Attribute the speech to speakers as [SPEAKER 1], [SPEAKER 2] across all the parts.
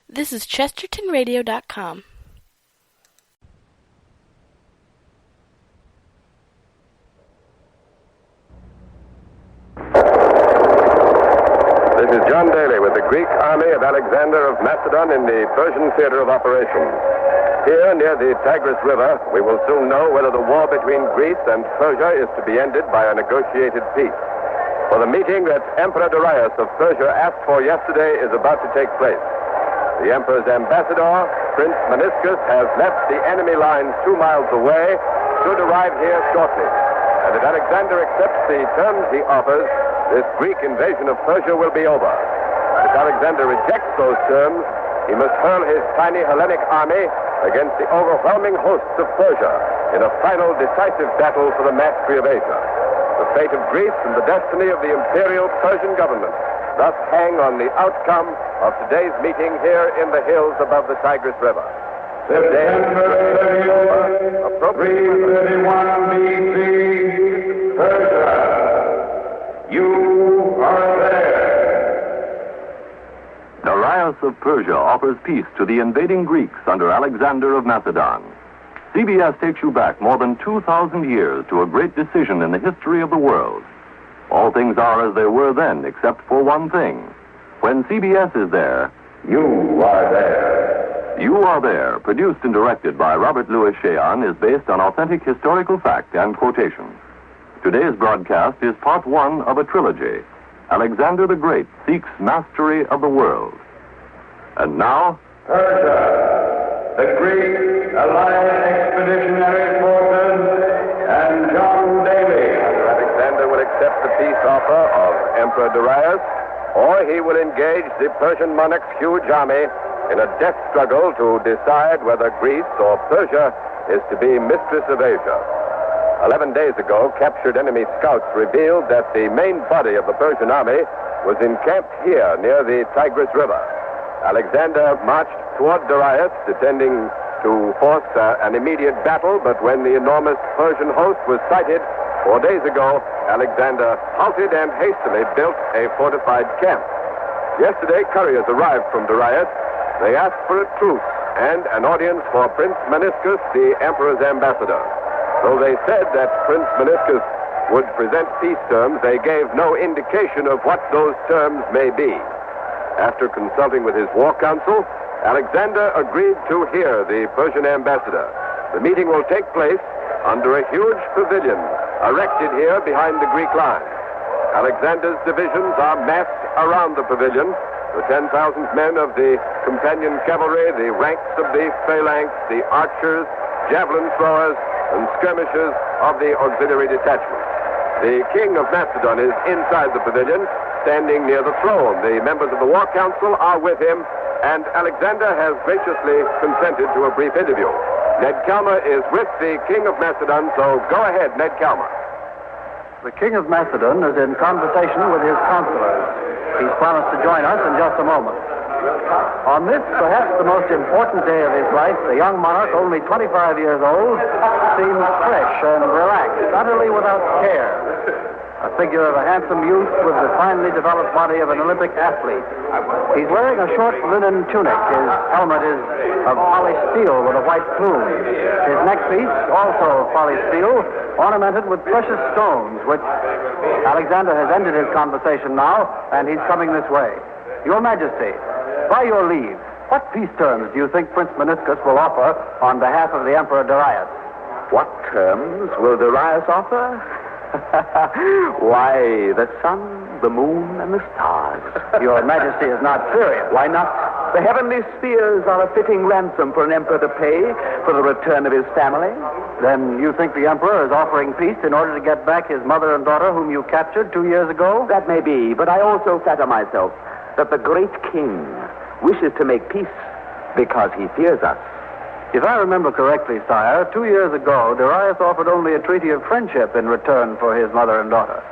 [SPEAKER 1] This is ChestertonRadio.com.
[SPEAKER 2] This is John Daly with the Greek army of Alexander of Macedon in the Persian theater of operations. Here, near the Tigris River, we will soon know whether the war between Greece and Persia is to be ended by a negotiated peace. For the meeting that Emperor Darius of Persia asked for yesterday is about to take place. The Emperor's ambassador, Prince Meniscus, has left the enemy lines 2 miles away, should arrive here shortly. And if Alexander accepts the terms he offers, this Greek invasion of Persia will be over. If Alexander rejects those terms, he must hurl his tiny Hellenic army against the overwhelming hosts of Persia in a final decisive battle for the mastery of Asia. The fate of Greece and the destiny of the imperial Persian government thus hang on the outcome of today's meeting here in the hills above the Tigris River.
[SPEAKER 3] September 30th, 331 BC, Persia. You are there.
[SPEAKER 4] Darius of Persia offers peace to the invading Greeks under Alexander of Macedon. CBS takes you back more than 2,000 years to a great decision in the history of the world. All things are as they were then, except for one thing. When CBS is there,
[SPEAKER 3] you are there.
[SPEAKER 4] You Are There, produced and directed by Robert Louis Cheon, is based on authentic historical fact and quotation. Today's broadcast is part one of a trilogy. Alexander the Great seeks mastery of the world. And now,
[SPEAKER 3] Persia, the Greek allied expeditionary forces, and John Daly.
[SPEAKER 2] Alexander will accept the peace offer of Emperor Darius, or he will engage the Persian monarch's huge army in a death struggle to decide whether Greece or Persia is to be mistress of Asia. 11 days ago, captured enemy scouts revealed that the main body of the Persian army was encamped here near the Tigris River. Alexander marched toward Darius, intending to force an immediate battle, but when the enormous Persian host was sighted 4 days ago, Alexander halted and hastily built a fortified camp. Yesterday, couriers arrived from Darius. They asked for a truce and an audience for Prince Meniscus, the emperor's ambassador. Though they said that Prince Meniscus would present peace terms, they gave no indication of what those terms may be. After consulting with his war council, Alexander agreed to hear the Persian ambassador. The meeting will take place under a huge pavilion erected here behind the Greek line. Alexander's divisions are massed around the pavilion. The 10,000 men of the companion cavalry, the ranks of the phalanx, the archers, javelin throwers, and skirmishers of the auxiliary detachments. The king of Macedon is inside the pavilion, standing near the throne. The members of the war council are with him, and Alexander has graciously consented to a brief interview. Ned Kalmer is with the king of Macedon, so go ahead, Ned Kalmer.
[SPEAKER 5] The king of Macedon is in conversation with his counselors. He's promised to join us in just a moment. On this, perhaps the most important day of his life, the young monarch, only 25 years old, seems fresh and relaxed, utterly without care. A figure of a handsome youth with the finely developed body of an Olympic athlete. He's wearing a short linen tunic. His helmet is of polished steel with a white plume. His neckpiece, also of polished steel, ornamented with precious stones, which Alexander has ended his conversation now, and he's coming this way. Your Majesty, by your leave, what peace terms do you think Prince Meniscus will offer on behalf of the Emperor Darius?
[SPEAKER 6] What terms will Darius offer? Why, the sun, the moon, and the stars.
[SPEAKER 5] Your Majesty is not serious.
[SPEAKER 6] Why not? The heavenly spheres are a fitting ransom for an emperor to pay for the return of his family.
[SPEAKER 5] Then you think the Emperor is offering peace in order to get back his mother and daughter whom you captured 2 years ago?
[SPEAKER 6] That may be, but I also flatter myself that the great king wishes to make peace because he fears us.
[SPEAKER 5] If I remember correctly, sire, 2 years ago, Darius offered only a treaty of friendship in return for his mother and daughter.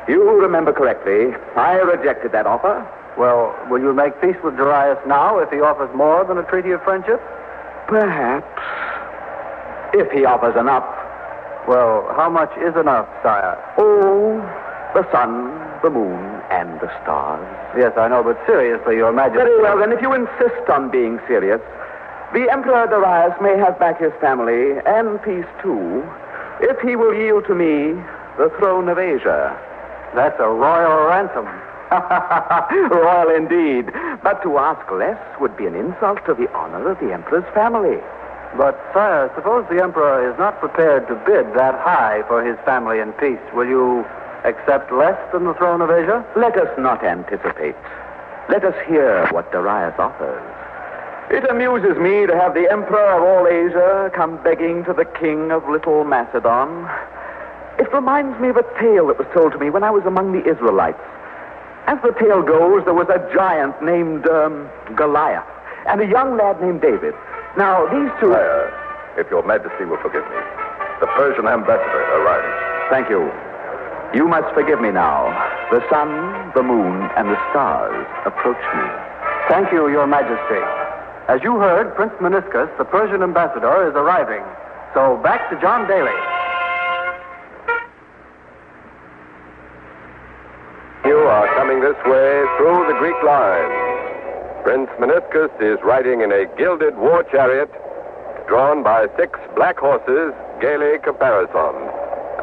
[SPEAKER 6] You remember correctly. I rejected that offer.
[SPEAKER 5] Well, will you make peace with Darius now if he offers more than a treaty of friendship?
[SPEAKER 6] Perhaps. If he offers enough.
[SPEAKER 5] Well, how much is enough, sire?
[SPEAKER 6] Oh, The sun, the moon, and the stars.
[SPEAKER 5] Yes, I know, but seriously, Your Majesty...
[SPEAKER 6] Very well, then, if you insist on being serious, the Emperor Darius may have back his family, and peace, too, if he will yield to me the throne of Asia.
[SPEAKER 5] That's a royal ransom.
[SPEAKER 6] Royal indeed. But to ask less would be an insult to the honor of the Emperor's family.
[SPEAKER 5] But, sire, suppose the Emperor is not prepared to bid that high for his family and peace. Will you accept less than the throne of Asia?
[SPEAKER 6] Let us not anticipate. Let us hear what Darius offers. It amuses me to have the Emperor of all Asia come begging to the King of Little Macedon. It reminds me of a tale that was told to me when I was among the Israelites. As the tale goes, there was a giant named Goliath and a young lad named David. Now, these two...
[SPEAKER 2] Sire, if Your Majesty will forgive me, the Persian ambassador arrives.
[SPEAKER 6] Thank you. You must forgive me now. The sun, the moon, and the stars approach me.
[SPEAKER 5] Thank you, Your Majesty. As you heard, Prince Meniscus, the Persian ambassador, is arriving. So back to John Daly.
[SPEAKER 2] You are coming this way through the Greek lines. Prince Meniscus is riding in a gilded war chariot drawn by 6 black horses, gaily caparisoned.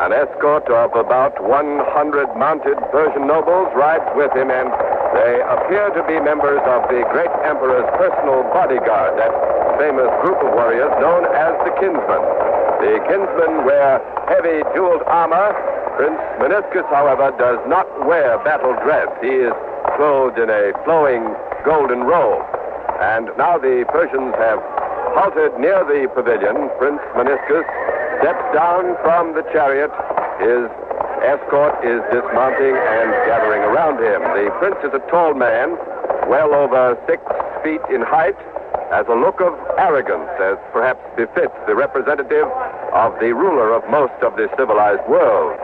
[SPEAKER 2] An escort of about 100 mounted Persian nobles rides with him, and they appear to be members of the great emperor's personal bodyguard, that famous group of warriors known as the Kinsmen. The Kinsmen wear heavy jeweled armor. Prince Meniscus, however, does not wear battle dress. He is clothed in a flowing golden robe. And now the Persians have halted near the pavilion. Prince Meniscus steps down from the chariot. His escort is dismounting and gathering around him. The prince is a tall man, well over 6 feet in height, has a look of arrogance, as perhaps befits the representative of the ruler of most of the civilized world.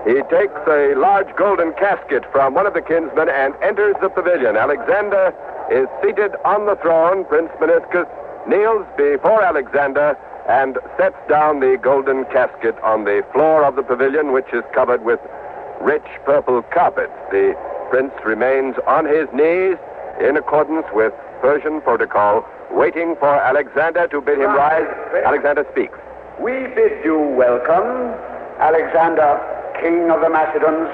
[SPEAKER 2] He takes a large golden casket from one of the kinsmen and enters the pavilion. Alexander is seated on the throne. Prince Meniscus kneels before Alexander and sets down the golden casket on the floor of the pavilion, which is covered with rich purple carpet. The prince remains on his knees in accordance with Persian protocol, waiting for Alexander to bid him rise. Alexander speaks.
[SPEAKER 7] We bid you welcome, Alexander, King of the Macedons.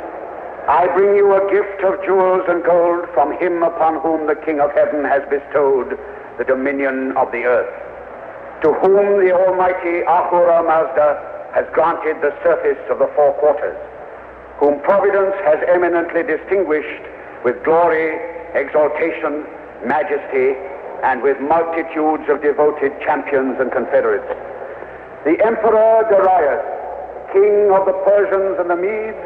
[SPEAKER 7] I bring you a gift of jewels and gold from him upon whom the King of Heaven has bestowed the dominion of the earth, to whom the Almighty Ahura Mazda has granted the surface of the 4 quarters, whom Providence has eminently distinguished with glory, exaltation, majesty, and with multitudes of devoted champions and confederates. The Emperor Darius, King of the Persians and the Medes,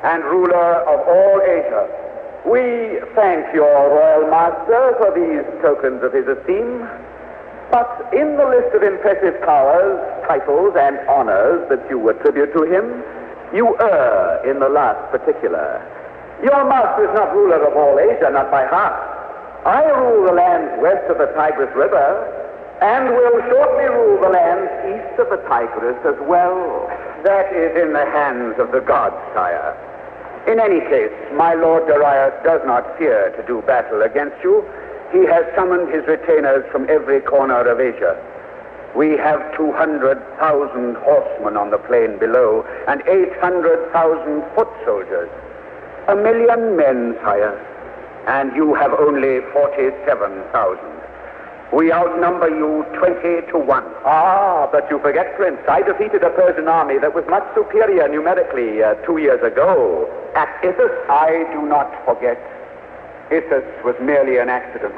[SPEAKER 7] and ruler of all Asia. We thank your royal master for these tokens of his esteem, but in the list of impressive powers, titles, and honors that you attribute to him, you err in the last particular. Your master is not ruler of all Asia, not by half. I rule the lands west of the Tigris River, and will shortly rule the lands east of the Tigris as well. That is in the hands of the gods, sire. In any case, my lord Darius does not fear to do battle against you. He has summoned his retainers from every corner of Asia. We have 200,000 horsemen on the plain below, and 800,000 foot soldiers. 1,000,000 men, sire, and you have only 47,000. We outnumber you 20 to 1. Ah, but you forget, Prince, I defeated a Persian army that was much superior numerically 2 years ago. At Issus, I do not forget. Issus was merely an accident.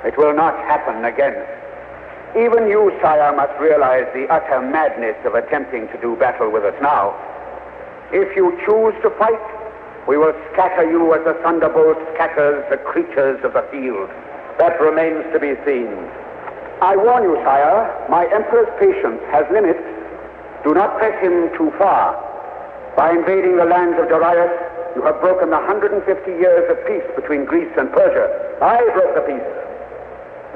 [SPEAKER 7] It will not happen again. Even you, sire, must realize the utter madness of attempting to do battle with us now. If you choose to fight, we will scatter you as the thunderbolt scatters the creatures of the field. That remains to be seen. I warn you, sire, my emperor's patience has limits. Do not press him too far. By invading the lands of Darius, you have broken the 150 years of peace between Greece and Persia. I broke the peace.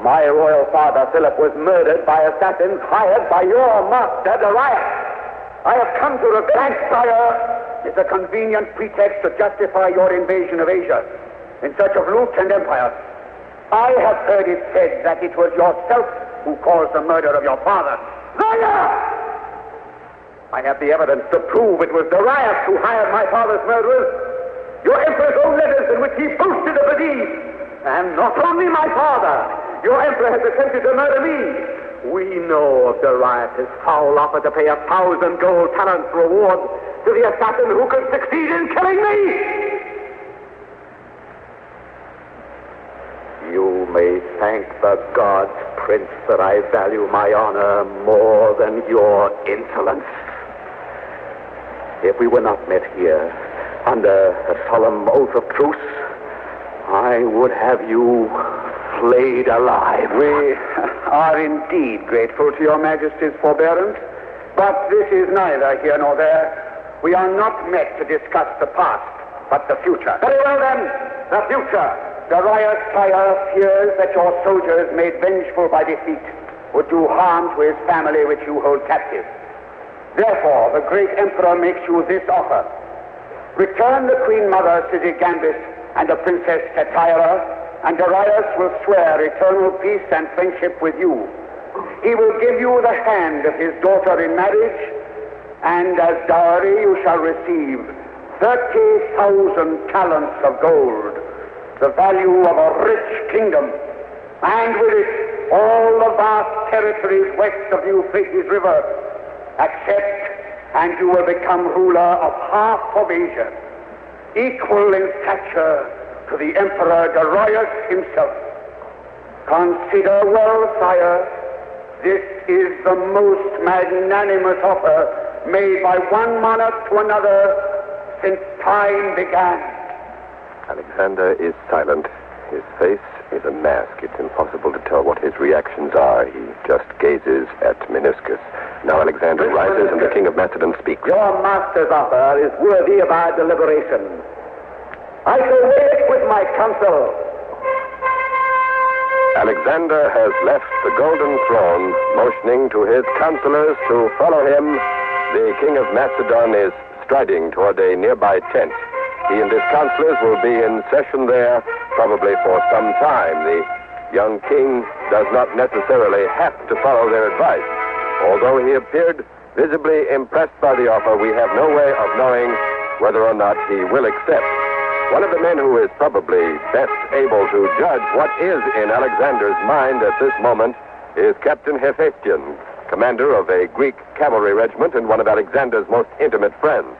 [SPEAKER 7] My royal father, Philip, was murdered by assassins hired by your master, Darius. I have come to repent, sire. is a convenient pretext to justify your invasion of Asia in search of loot and empire. I have heard it said that it was yourself who caused the murder of your father. Liar! I have the evidence to prove it was Darius who hired my father's murderers. Your emperor's own letters in which he boasted of the deed. And not only my father, your emperor has attempted to murder me. We know of Darius' foul offer to pay 1,000 gold talents reward to the assassin who could succeed in killing me. You may thank the gods, Prince, that I value my honor more than your insolence. If we were not met here under a solemn oath of truce, I would have you flayed alive. We are indeed grateful to your Majesty's forbearance, but this is neither here nor there. We are not met to discuss the past, but the future. Very well, then, the future. Darius, sire, fears that your soldiers, made vengeful by defeat, would do harm to his family which you hold captive. Therefore, the great emperor makes you this offer. Return the Queen Mother, Sigigambis, and the Princess Tetaira, and Darius will swear eternal peace and friendship with you. He will give you the hand of his daughter in marriage, and as dowry you shall receive 30,000 talents of gold, the value of a rich kingdom, and with it all the vast territories west of the Euphrates River. Accept, and you will become ruler of half of Asia, equal in stature to the Emperor Darius himself. Consider well, sire, this is the most magnanimous offer made by one monarch to another since time began.
[SPEAKER 2] Alexander is silent. His face is a mask. It's impossible to tell what his reactions are. He just gazes at Meniscus. Now Alexander rises and the king of Macedon speaks.
[SPEAKER 7] Your master's offer is worthy of our deliberation. I shall weigh it with my council.
[SPEAKER 2] Alexander has left the golden throne, motioning to his counselors to follow him. The king of Macedon is striding toward a nearby tent. He and his counselors will be in session there probably for some time. The young king does not necessarily have to follow their advice. Although he appeared visibly impressed by the offer, we have no way of knowing whether or not he will accept. One of the men who is probably best able to judge what is in Alexander's mind at this moment is Captain Hephaestion, commander of a Greek cavalry regiment and one of Alexander's most intimate friends.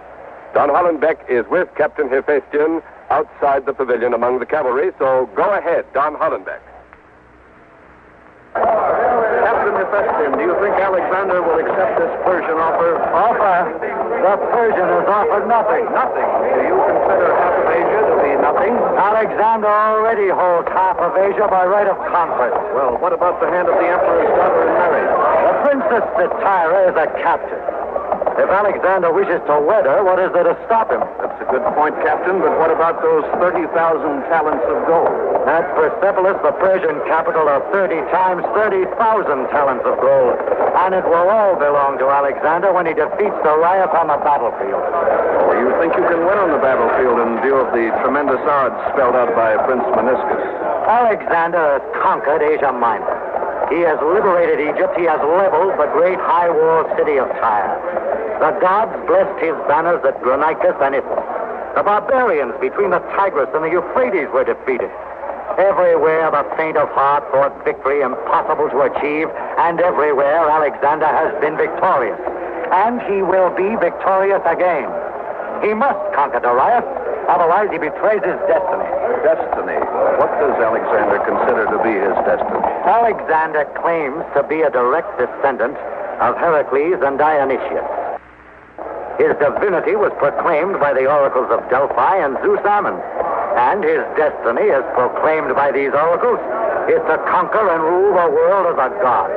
[SPEAKER 2] Don Hollenbeck is with Captain Hephaestion outside the pavilion among the cavalry, so go ahead, Don Hollenbeck.
[SPEAKER 5] Captain Hephaestion, do you think Alexander will accept this Persian offer? Offer? The Persian has offered nothing. Nothing? Do you consider half of Asia to be nothing? Alexander already holds half of Asia by right of conquest. Well, what about the hand of the emperor's daughter in marriage? The Princess Tetaira is a captive. If Alexander wishes to wed her, what is there to stop him? That's a good point, Captain, but what about those 30,000 talents of gold? At Persepolis, the Persian capital, are 30 times 30,000 talents of gold. And it will all belong to Alexander when he defeats Darius on the battlefield. Oh, you think you can win on the battlefield in view of the tremendous odds spelled out by Prince Meniscus? Alexander has conquered Asia Minor. He has liberated Egypt. He has leveled the great high-walled city of Tyre. The gods blessed his banners at Granicus and Issus. The barbarians between the Tigris and the Euphrates were defeated. Everywhere the faint of heart thought victory impossible to achieve, and everywhere Alexander has been victorious. And he will be victorious again. He must conquer Darius, otherwise he betrays his destiny. Destiny? What does Alexander consider to be his destiny? Alexander claims to be a direct descendant of Heracles and Dionysius. His divinity was proclaimed by the oracles of Delphi and Zeus Ammon. And his destiny, as proclaimed by these oracles, is to conquer and rule the world as a god.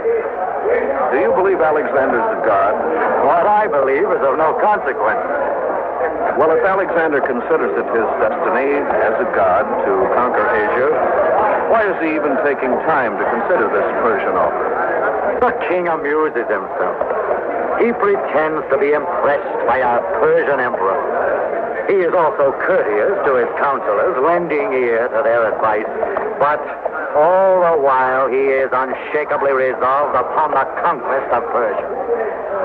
[SPEAKER 5] Do you believe Alexander's a god? What I believe is of no consequence. Well, if Alexander considers it his destiny as a god to conquer Asia, why is he even taking time to consider this Persian offer? The king amuses himself. He pretends to be impressed by our Persian emperor. He is also courteous to his counselors, lending ear to their advice. But all the while he is unshakably resolved upon the conquest of Persia.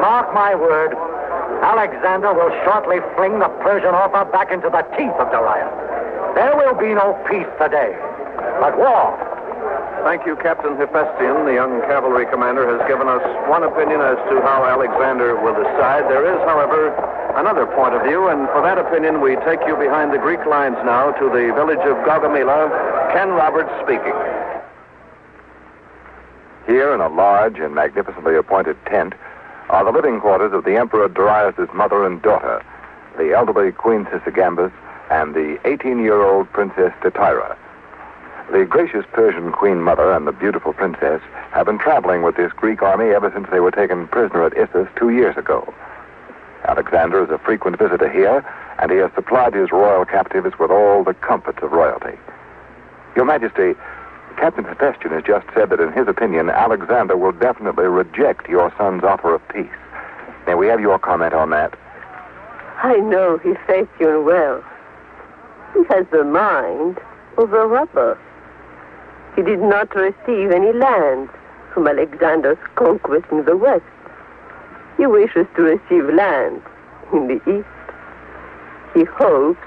[SPEAKER 5] Mark my word, Alexander will shortly fling the Persian author back into the teeth of Darius. There will be no peace today, but war.
[SPEAKER 8] Thank you, Captain Hephaestion. The young cavalry commander has given us one opinion as to how Alexander will decide. There is, however, another point of view, and for that opinion, we take you behind the Greek lines now to the village of Gaugamela. Ken Roberts speaking.
[SPEAKER 4] Here, in a large and magnificently appointed tent, are the living quarters of the Emperor Darius' mother and daughter, the elderly Queen Sisygambis and the 18-year-old Princess Stateira. The gracious Persian Queen Mother and the beautiful princess have been traveling with this Greek army ever since they were taken prisoner at Issus 2 years ago. Alexander is a frequent visitor here, and he has supplied his royal captives with all the comforts of royalty. Your Majesty, Captain Hephaestion has just said that in his opinion, Alexander will definitely reject your son's offer of peace. May we have your comment on that?
[SPEAKER 9] I know Hephaestion well. He has the mind of a robber. He did not receive any land from Alexander's conquest in the west. He wishes to receive land in the east. He hopes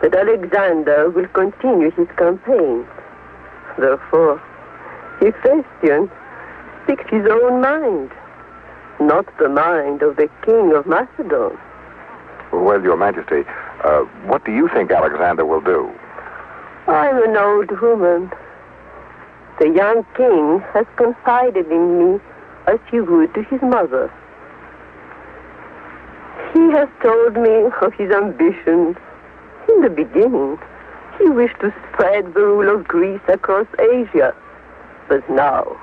[SPEAKER 9] that Alexander will continue his campaign. Therefore, Hephaestion speaks his own mind, not the mind of the king of Macedon.
[SPEAKER 4] Well, Your Majesty, what do you think Alexander will do?
[SPEAKER 9] I'm an old woman. The young king has confided in me as he would to his mother. He has told me of his ambitions. In the beginning, he wished to spread the rule of Greece across Asia. But now,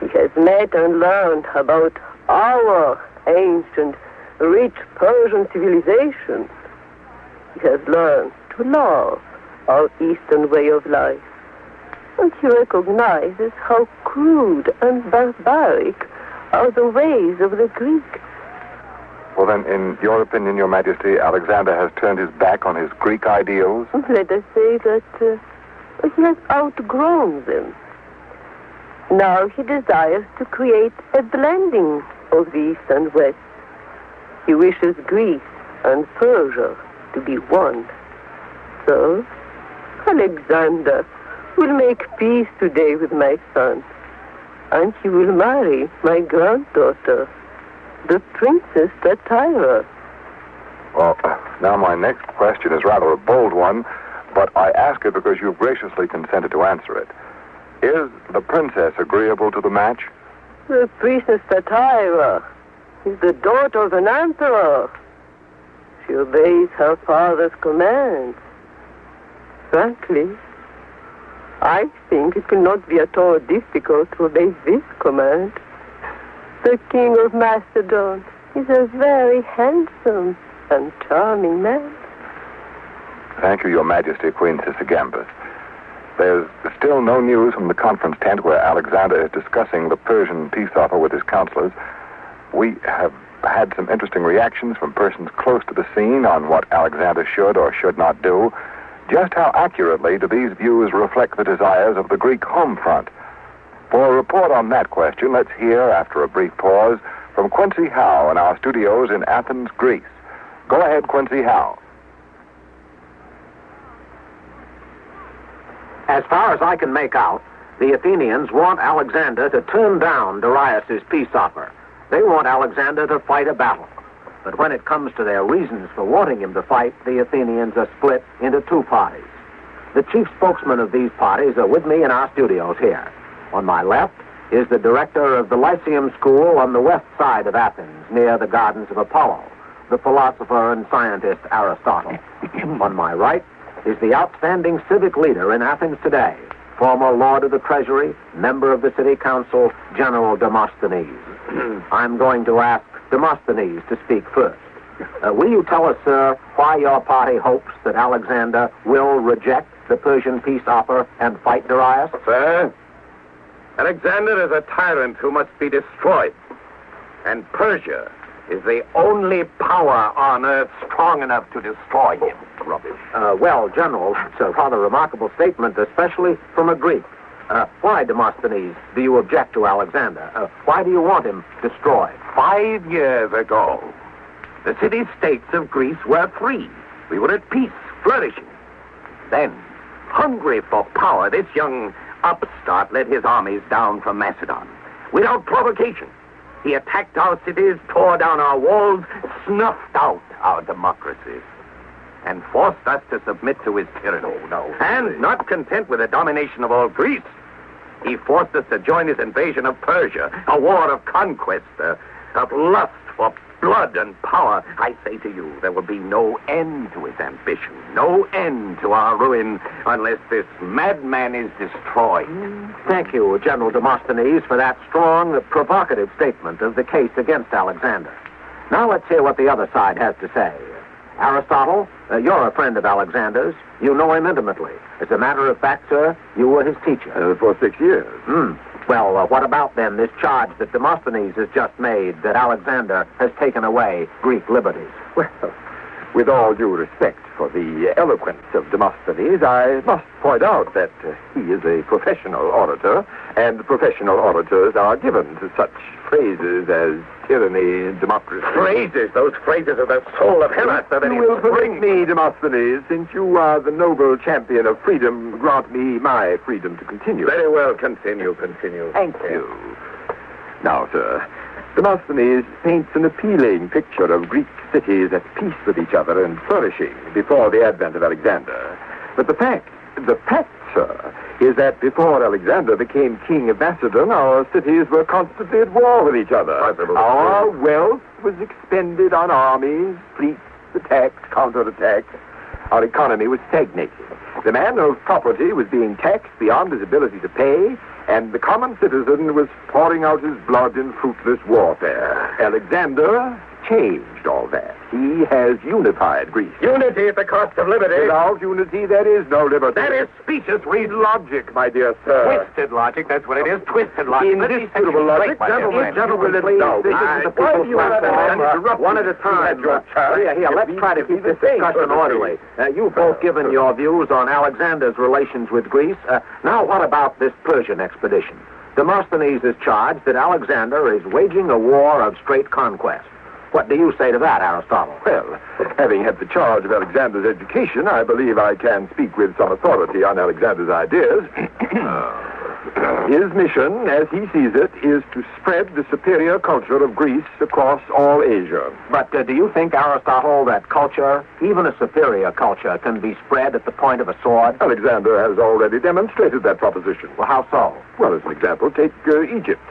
[SPEAKER 9] he has met and learned about our ancient, rich Persian civilization. He has learned to love our Eastern way of life. And he recognizes how crude and barbaric are the ways of the Greeks.
[SPEAKER 4] Well, then, in your opinion, Your Majesty, Alexander has turned his back on his Greek ideals?
[SPEAKER 9] Let us say that he has outgrown them. Now he desires to create a blending of the East and West. He wishes Greece and Persia to be one. So, Alexander will make peace today with my son, and he will marry my granddaughter, the Princess Stateira.
[SPEAKER 4] Well, now my next question is rather a bold one, but I ask it because you've graciously consented to answer it. Is the princess agreeable to the match?
[SPEAKER 9] The Princess Stateira is the daughter of an emperor. She obeys her father's commands. Frankly, I think it will not be at all difficult to obey this command. The king of Macedon is a very handsome and charming man.
[SPEAKER 4] Thank you, Your Majesty, Queen Sisygambis. There's still no news from the conference tent where Alexander is discussing the Persian peace offer with his counselors. We have had some interesting reactions from persons close to the scene on what Alexander should or should not do. Just how accurately do these views reflect the desires of the Greek home front? For a report on that question, let's hear, after a brief pause, from Quincy Howe in our studios in Athens, Greece. Go ahead, Quincy Howe.
[SPEAKER 10] As far as I can make out, the Athenians want Alexander to turn down Darius' peace offer. They want Alexander to fight a battle. But when it comes to their reasons for wanting him to fight, the Athenians are split into two parties. The chief spokesmen of these parties are with me in our studios here. On my left is the director of the Lyceum School on the west side of Athens, near the Gardens of Apollo, the philosopher and scientist Aristotle. On my right is the outstanding civic leader in Athens today, former Lord of the Treasury, member of the City Council, General Demosthenes. I'm going to ask Demosthenes to speak first. Will you tell us, sir, why your party hopes that Alexander will reject the Persian peace offer and fight Darius?
[SPEAKER 2] Sir, Alexander is a tyrant who must be destroyed. And Persia
[SPEAKER 11] is the only power on earth strong enough to destroy him.
[SPEAKER 10] Rubbish. Well, General, it's a rather remarkable statement, especially from a Greek. Why, Demosthenes, do you object to Alexander? Why do you want him destroyed?
[SPEAKER 11] 5 years ago, the city-states of Greece were free. We were at peace, flourishing. Then, hungry for power, this young upstart led his armies down from Macedon. Without provocation, he attacked our cities, tore down our walls, snuffed out our democracy, and forced us to submit to his tyranny. And not content with the domination of all Greece, he forced us to join his invasion of Persia, a war of conquest, of lust for blood and power. I say to you, there will be no end to his ambition, no end to our ruin, unless this madman is destroyed.
[SPEAKER 10] Thank you, General Demosthenes, for that strong, provocative statement of the case against Alexander. Now let's hear what the other side has to say. Aristotle, you're a friend of Alexander's. You know him intimately. As a matter of fact, sir, you were his teacher.
[SPEAKER 4] For 6 years.
[SPEAKER 10] Well, what about, then, this charge that Demosthenes has just made that Alexander has taken away Greek liberties?
[SPEAKER 4] Well, with all due respect for the eloquence of Demosthenes, I must point out that he is a professional orator, and professional orators are given to such phrases as tyranny and democracy.
[SPEAKER 11] Phrases? Those phrases are the soul of Hellas.
[SPEAKER 4] You will permit me, Demosthenes, since you are the noble champion of freedom, grant me my freedom to continue.
[SPEAKER 11] Very well, continue.
[SPEAKER 10] Thank you.
[SPEAKER 4] Now, sir, Demosthenes paints an appealing picture of Greek cities at peace with each other and flourishing before the advent of Alexander. But the fact, sir, is that before Alexander became king of Macedon, our cities were constantly at war with each other. Our wealth was expended on armies, fleets, attacks, counterattacks. Our economy was stagnating. The man of property was being taxed beyond his ability to pay, and the common citizen was pouring out his blood in fruitless warfare. Alexander changed all that. He has unified Greece.
[SPEAKER 11] Unity at the cost of liberty.
[SPEAKER 4] Without unity, there is no liberty.
[SPEAKER 11] That is specious
[SPEAKER 4] Read logic, my dear sir.
[SPEAKER 11] Twisted logic, that's what it is. Twisted logic.
[SPEAKER 4] Indisputable logic.
[SPEAKER 10] Gentlemen, please, this is the people's platform. One at a time. Here, let's try to keep this discussion orderly. You've both given your views on Alexander's relations with Greece. Now, what about this Persian expedition? Demosthenes has charged that Alexander is waging a war of straight conquest. What do you say to that, Aristotle?
[SPEAKER 4] Well, having had the charge of Alexander's education, I believe I can speak with some authority on Alexander's ideas. His mission, as he sees it, is to spread the superior culture of Greece across all Asia.
[SPEAKER 10] But do you think, Aristotle, that culture, even a superior culture, can be spread at the point of a sword?
[SPEAKER 4] Alexander has already demonstrated that proposition.
[SPEAKER 10] Well, how so?
[SPEAKER 4] Well, as an example, take Egypt.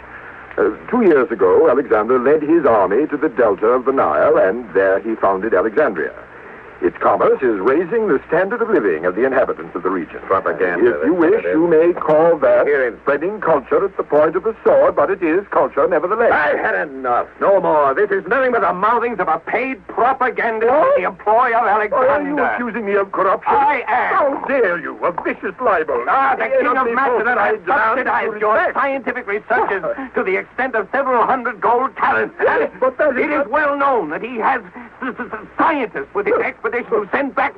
[SPEAKER 4] 2 years ago, Alexander led his army to the delta of the Nile, and there he founded Alexandria. Its commerce is raising the standard of living of the inhabitants of the region.
[SPEAKER 11] Propaganda.
[SPEAKER 4] If you wish, you may call that spreading culture at the point of a sword, but it is culture nevertheless.
[SPEAKER 11] I've had enough. No more. This is nothing but the mouthings of a paid propagandist in the employ of Alexander.
[SPEAKER 4] Are you accusing me of corruption?
[SPEAKER 11] I am.
[SPEAKER 4] How dare you? A vicious libel.
[SPEAKER 11] The king of Macedon has subsidized your scientific researches to the extent of several hundred gold talents. It is well known that he has scientists with his expedition who send back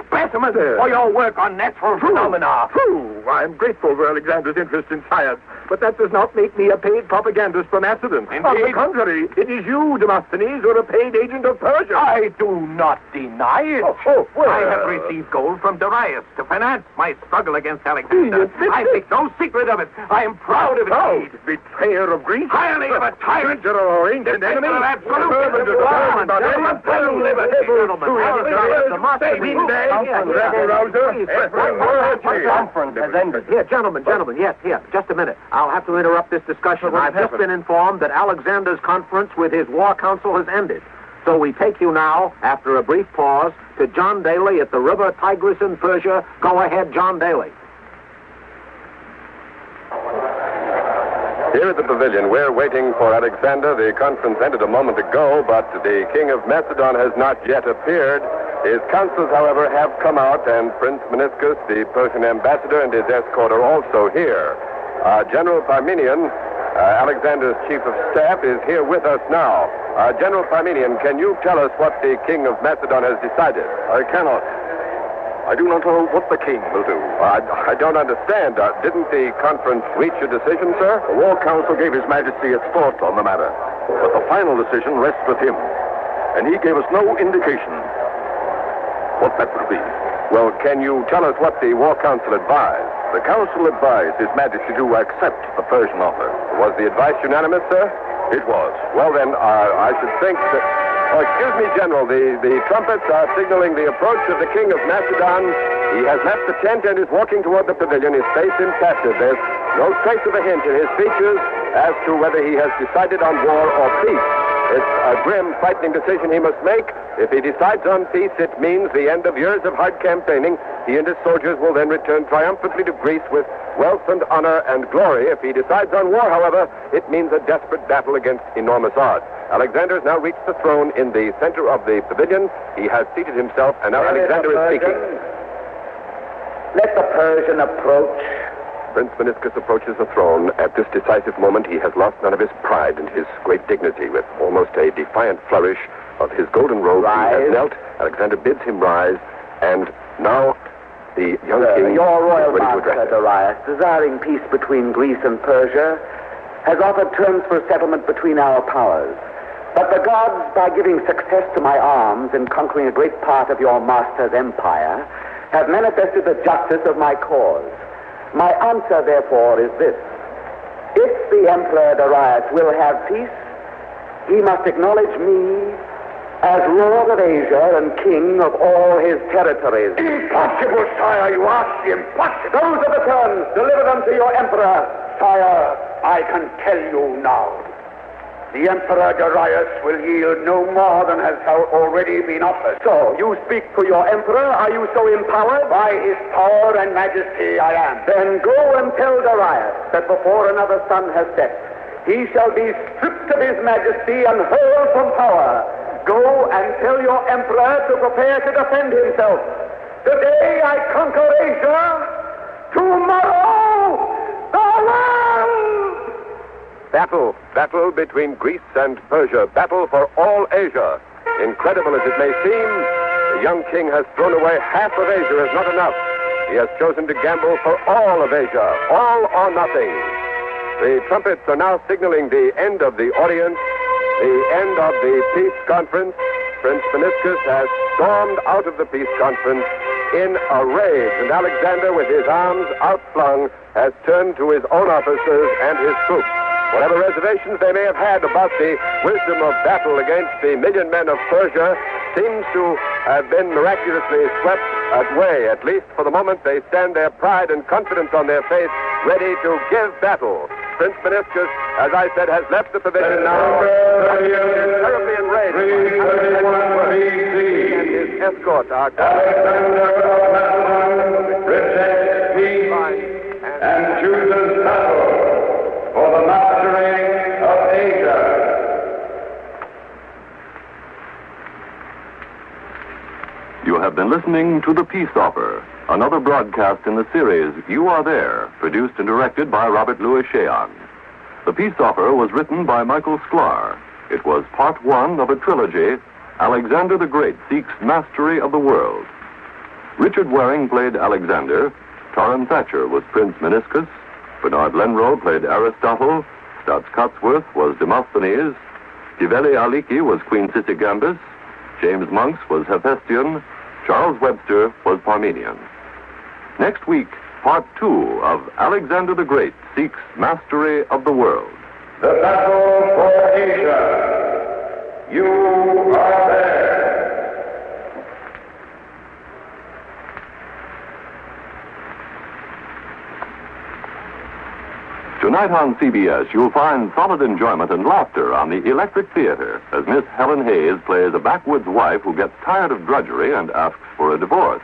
[SPEAKER 11] specimens for your work on natural phenomena.
[SPEAKER 4] True. I'm grateful for Alexander's interest in science, but that does not make me a paid propagandist for Macedon.
[SPEAKER 11] Indeed.
[SPEAKER 4] On the contrary, it is you, Demosthenes, who are a paid agent of Persia.
[SPEAKER 11] I do not deny it. I have received gold from Darius to finance my struggle against Alexander. I make no secret of it. I am proud of it.
[SPEAKER 4] Proud? Betrayer of Greece?
[SPEAKER 11] Hireling of a tyrant.
[SPEAKER 4] Our ancient enemy?
[SPEAKER 10] Here, gentlemen, yes, here, just a minute. I'll have to interrupt this discussion. I've just been informed that Alexander's conference with his war council has ended. So we take you now, after a brief pause, to John Daly at the river Tigris in Persia. Go ahead, John Daly.
[SPEAKER 2] Here at the pavilion, we're waiting for Alexander. The conference ended a moment ago, but the king of Macedon has not yet appeared. His councils, however, have come out, and Prince Meniscus, the Persian ambassador, and his escort are also here. General Parmenion Alexander's chief of staff, is here with us now. General Parmenion, can you tell us what the king of Macedon has decided?
[SPEAKER 8] I cannot. I do not know what the king will do.
[SPEAKER 2] I don't understand. Didn't the conference reach a decision, sir?
[SPEAKER 8] The War Council gave His Majesty its thought on the matter, but the final decision rests with him, and he gave us no indication what that would be.
[SPEAKER 2] Well, can you tell us what the War Council advised?
[SPEAKER 8] The Council advised His Majesty to accept the Persian offer.
[SPEAKER 2] Was the advice unanimous, sir?
[SPEAKER 8] It was.
[SPEAKER 2] Well, then, I should think that... Oh, excuse me, General. The trumpets are signaling the approach of the King of Macedon. He has left the tent and is walking toward the pavilion, his face impassive. There's no trace of a hint in his features as to whether he has decided on war or peace. It's a grim, frightening decision he must make. If he decides on peace, it means the end of years of hard campaigning. He and his soldiers will then return triumphantly to Greece with wealth and honor and glory. If he decides on war, however, it means a desperate battle against enormous odds. Alexander has now reached the throne in the center of the pavilion. He has seated himself, and now Alexander is speaking.
[SPEAKER 7] Let the Persian approach.
[SPEAKER 2] Prince Meniscus approaches the throne. At this decisive moment, he has lost none of his pride and his great dignity. With almost a defiant flourish of his golden robe, he has knelt. Alexander bids him rise, and now the young king
[SPEAKER 7] your royal
[SPEAKER 2] is ready to
[SPEAKER 7] master,
[SPEAKER 2] address him.
[SPEAKER 7] Darius, desiring peace between Greece and Persia, has offered terms for settlement between our powers. But the gods, by giving success to my arms in conquering a great part of your master's empire, have manifested the justice of my cause. My answer, therefore, is this. If the Emperor Darius will have peace, he must acknowledge me as Lord of Asia and King of all his territories.
[SPEAKER 3] Impossible, sire, you ask impossible.
[SPEAKER 7] Those are the terms. Deliver them to your Emperor.
[SPEAKER 3] Sire, I can tell you now. The Emperor Darius will yield no more than has already been offered.
[SPEAKER 7] So, you speak for your Emperor? Are you so empowered?
[SPEAKER 3] By his power and majesty I am.
[SPEAKER 7] Then go and tell Darius that before another sun has set, he shall be stripped of his majesty and hurled from power. Go and tell your Emperor to prepare to defend himself. Today I conquer Asia. Tomorrow, the world!
[SPEAKER 2] Battle between Greece and Persia. Battle for all Asia. Incredible as it may seem, the young king has thrown away half of Asia as not enough. He has chosen to gamble for all of Asia. All or nothing. The trumpets are now signaling the end of the audience, the end of the peace conference. Prince Meniscus has stormed out of the peace conference in a rage, and Alexander, with his arms outflung, has turned to his own officers and his troops. Whatever reservations they may have had about the wisdom of battle against the million men of Persia seems to have been miraculously swept away. At least for the moment, they stand their pride and confidence on their faith, ready to give battle. Prince Meniscus, as I said, has left the pavilion now. He is terribly enraged. And his escort are
[SPEAKER 3] Alexander of Macedon rejects peace and chooses battle for the mastery of Asia.
[SPEAKER 4] You have been listening to The Peace Offer, another broadcast in the series You Are There, produced and directed by Robert Louis Cheon. The Peace Offer was written by Michael Sklar. It was part one of a trilogy, Alexander the Great Seeks Mastery of the World. Richard Waring played Alexander, Torrin Thatcher was Prince Meniscus, Bernard Lenrow played Aristotle, Stutz Cotsworth was Demosthenes, Tiveli Aliki was Queen Sisigambis, James Monks was Hephaestion, Charles Webster was Parmenion. Next week, part two of Alexander the Great Seeks Mastery of the World.
[SPEAKER 3] The battle for Asia. You are there.
[SPEAKER 4] Tonight on CBS, you'll find solid enjoyment and laughter on the Electric Theater as Miss Helen Hayes plays a backwoods wife who gets tired of drudgery and asks for a divorce.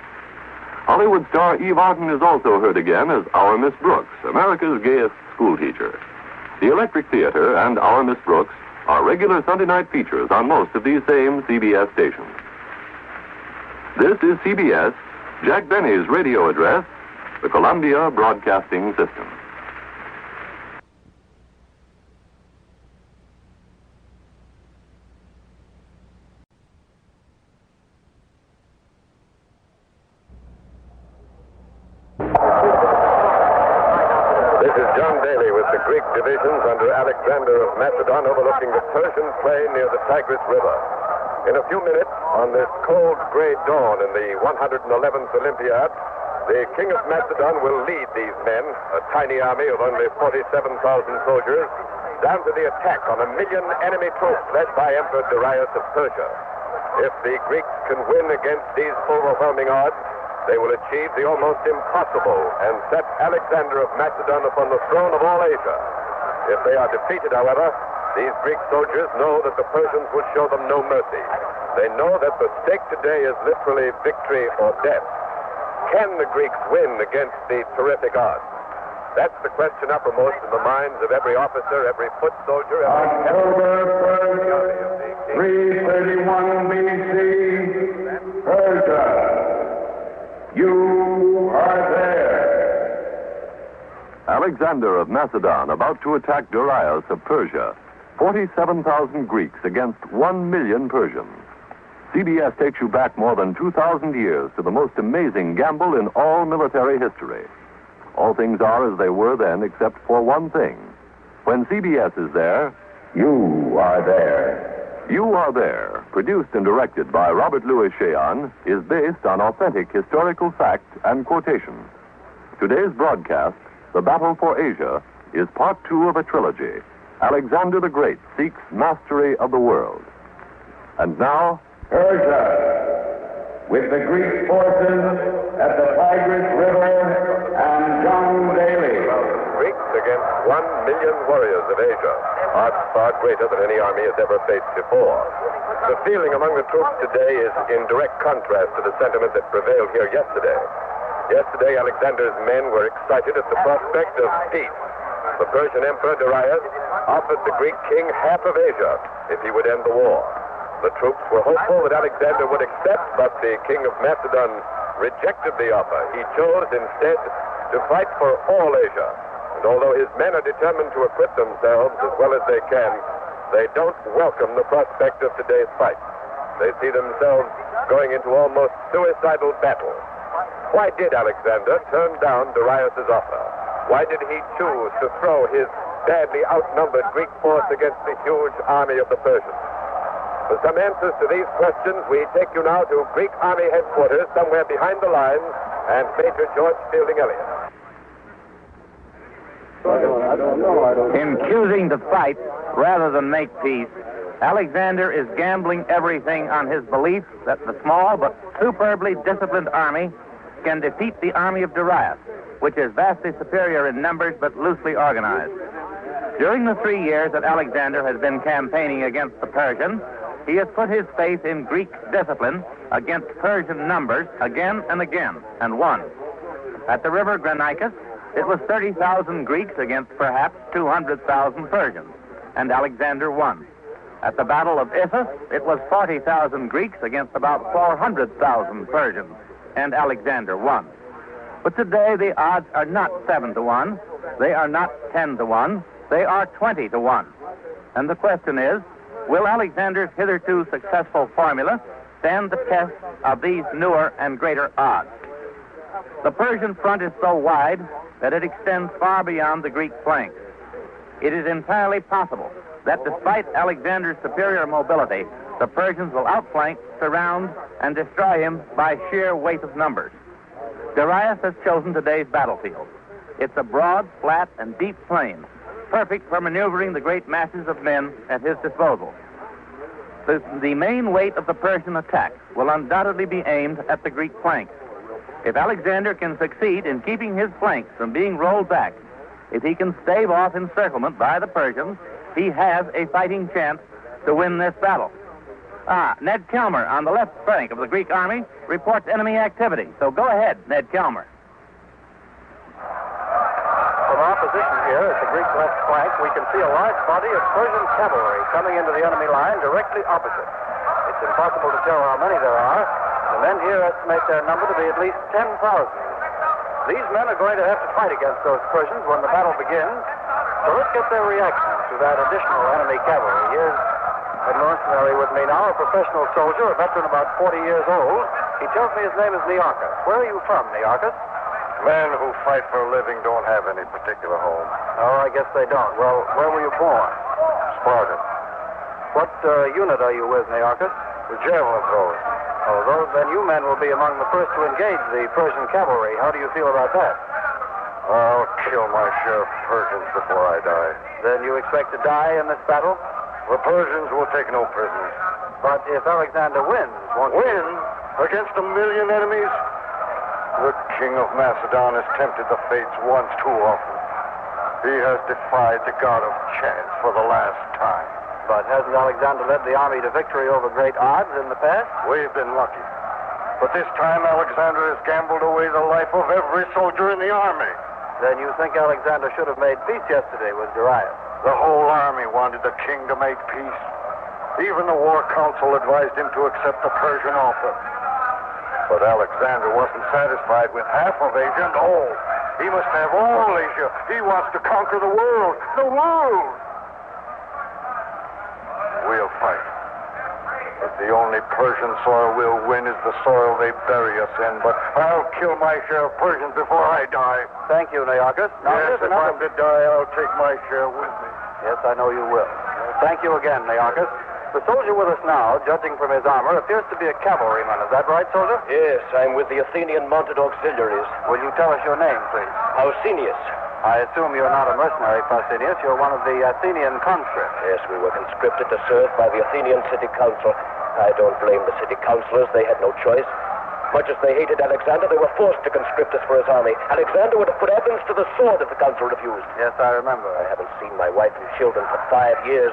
[SPEAKER 4] Hollywood star Eve Arden is also heard again as Our Miss Brooks, America's gayest schoolteacher. The Electric Theater and Our Miss Brooks are regular Sunday night features on most of these same CBS stations. This is CBS, Jack Benny's radio address, the Columbia Broadcasting System.
[SPEAKER 2] Greek divisions under Alexander of Macedon overlooking the Persian plain near the Tigris River. In a few minutes, on this cold gray dawn in the 111th Olympiad, the King of Macedon will lead these men, a tiny army of only 47,000 soldiers, down to the attack on 1 million enemy troops led by Emperor Darius of Persia. If the Greeks can win against these overwhelming odds, they will achieve the almost impossible and set Alexander of Macedon upon the throne of all Asia. If they are defeated, however, these Greek soldiers know that the Persians will show them no mercy. They know that the stake today is literally victory or death. Can the Greeks win against the terrific odds? That's the question uppermost in the minds of every officer, every foot soldier,
[SPEAKER 3] October 1st, 331 BC, Persia. You are there.
[SPEAKER 4] Alexander of Macedon about to attack Darius of Persia. 47,000 Greeks against 1 million Persians. CBS takes you back more than 2,000 years to the most amazing gamble in all military history. All things are as they were then, except for one thing. When CBS is there,
[SPEAKER 3] you are there.
[SPEAKER 4] You Are There, produced and directed by Robert Louis Cheon, is based on authentic historical fact and quotation. Today's broadcast, The Battle for Asia, is part 2 of a trilogy. Alexander the Great seeks mastery of the world. And now,
[SPEAKER 3] Persia, with the Greek forces at the Tigris River and John Daly.
[SPEAKER 2] Greeks against 1 million warriors of Asia, odds far greater than any army has ever faced before. The feeling among the troops today is in direct contrast to the sentiment that prevailed here yesterday. Yesterday, Alexander's men were excited at the prospect of peace. The Persian Emperor Darius offered the Greek king half of Asia if he would end the war. The troops were hopeful that Alexander would accept, but the king of Macedon rejected the offer. He chose instead to fight for all Asia. And although his men are determined to acquit themselves as well as they can, they don't welcome the prospect of today's fight. They see themselves going into almost suicidal battle. Why did Alexander turn down Darius's offer? Why did he choose to throw his badly outnumbered Greek force against the huge army of the Persians? For some answers to these questions, we take you now to Greek Army headquarters somewhere behind the lines and Major George Fielding Elliott.
[SPEAKER 10] In choosing to fight rather than make peace, Alexander is gambling everything on his belief that the small but superbly disciplined army can defeat the army of Darius, which is vastly superior in numbers but loosely organized. During the 3 years that Alexander has been campaigning against the Persians, he has put his faith in Greek discipline against Persian numbers again and again, and won. At the river Granicus, it was 30,000 Greeks against perhaps 200,000 Persians, and Alexander won. At the Battle of Issus, it was 40,000 Greeks against about 400,000 Persians, and Alexander won. But today the odds are not 7-1, they are not 10-1, they are 20-1. And the question is, will Alexander's hitherto successful formula stand the test of these newer and greater odds? The Persian front is so wide that it extends far beyond the Greek flanks. It is entirely possible that despite Alexander's superior mobility, the Persians will outflank, surround, and destroy him by sheer weight of numbers. Darius has chosen today's battlefield. It's a broad, flat, and deep plain, perfect for maneuvering the great masses of men at his disposal. The main weight of the Persian attack will undoubtedly be aimed at the Greek flanks. If Alexander can succeed in keeping his flanks from being rolled back, if he can stave off encirclement by the Persians, he has a fighting chance to win this battle. Ned Kelmer on the left flank of the Greek army reports enemy activity. So go ahead, Ned Kelmer.
[SPEAKER 5] From our position here at the Greek left flank, we can see a large body of Persian cavalry coming into the enemy line directly opposite. It's impossible to tell how many there are. The men here estimate their number to be at least 10,000. These men are going to have to fight against those Persians when the battle begins. So let's get their reaction to that additional enemy cavalry. Here's a mercenary with me now, a professional soldier, a veteran about 40 years old. He tells me his name is Nearchus. Where are you from, Nearchus?
[SPEAKER 8] Men who fight for a living don't have any particular home.
[SPEAKER 5] Oh, I guess they don't. Well, where were you born?
[SPEAKER 8] Sparta.
[SPEAKER 5] What unit are you with, Nearchus?
[SPEAKER 8] The javelin throwers.
[SPEAKER 5] Oh, then you men will be among the first to engage the Persian cavalry. How do you feel about that?
[SPEAKER 8] I'll kill my share of Persians before I die.
[SPEAKER 5] Then you expect to die in this battle?
[SPEAKER 8] The Persians will take no prisoners.
[SPEAKER 5] But if Alexander wins, won't he?
[SPEAKER 8] Win? Against 1 million enemies? The king of Macedon has tempted the fates once too often. He has defied the god of chance for the last time.
[SPEAKER 5] But hasn't Alexander led the army to victory over great odds in the past?
[SPEAKER 8] We've been lucky. But this time Alexander has gambled away the life of every soldier in the army.
[SPEAKER 5] Then you think Alexander should have made peace yesterday with Darius?
[SPEAKER 8] The whole army wanted the king to make peace. Even the war council advised him to accept the Persian offer. But Alexander wasn't satisfied with half of Asia. No, he must have all Asia. He wants to conquer the world. The world! We'll fight. But the only Persian soil we'll win is the soil they bury us in. But I'll kill my share of Persians before I die.
[SPEAKER 5] Thank you, Nearchus.
[SPEAKER 8] Yes, if I'm to die, I'll take my share with me.
[SPEAKER 5] Yes, I know you will. Thank you again, Nearchus. The soldier with us now, judging from his armor, appears to be a cavalryman. Is that right, soldier?
[SPEAKER 12] Yes, I'm with the Athenian mounted auxiliaries.
[SPEAKER 5] Will you tell us your name, please?
[SPEAKER 12] Pausanias.
[SPEAKER 5] I assume you're not a mercenary, Pausanias. You're one of the Athenian conscripts.
[SPEAKER 12] Yes, we were conscripted to serve by the Athenian city council. I don't blame the city councilors. They had no choice. Much as they hated Alexander, they were forced to conscript us for his army. Alexander would have put Athens to the sword if the council refused.
[SPEAKER 5] Yes, I remember.
[SPEAKER 12] I haven't seen my wife and children for 5 years.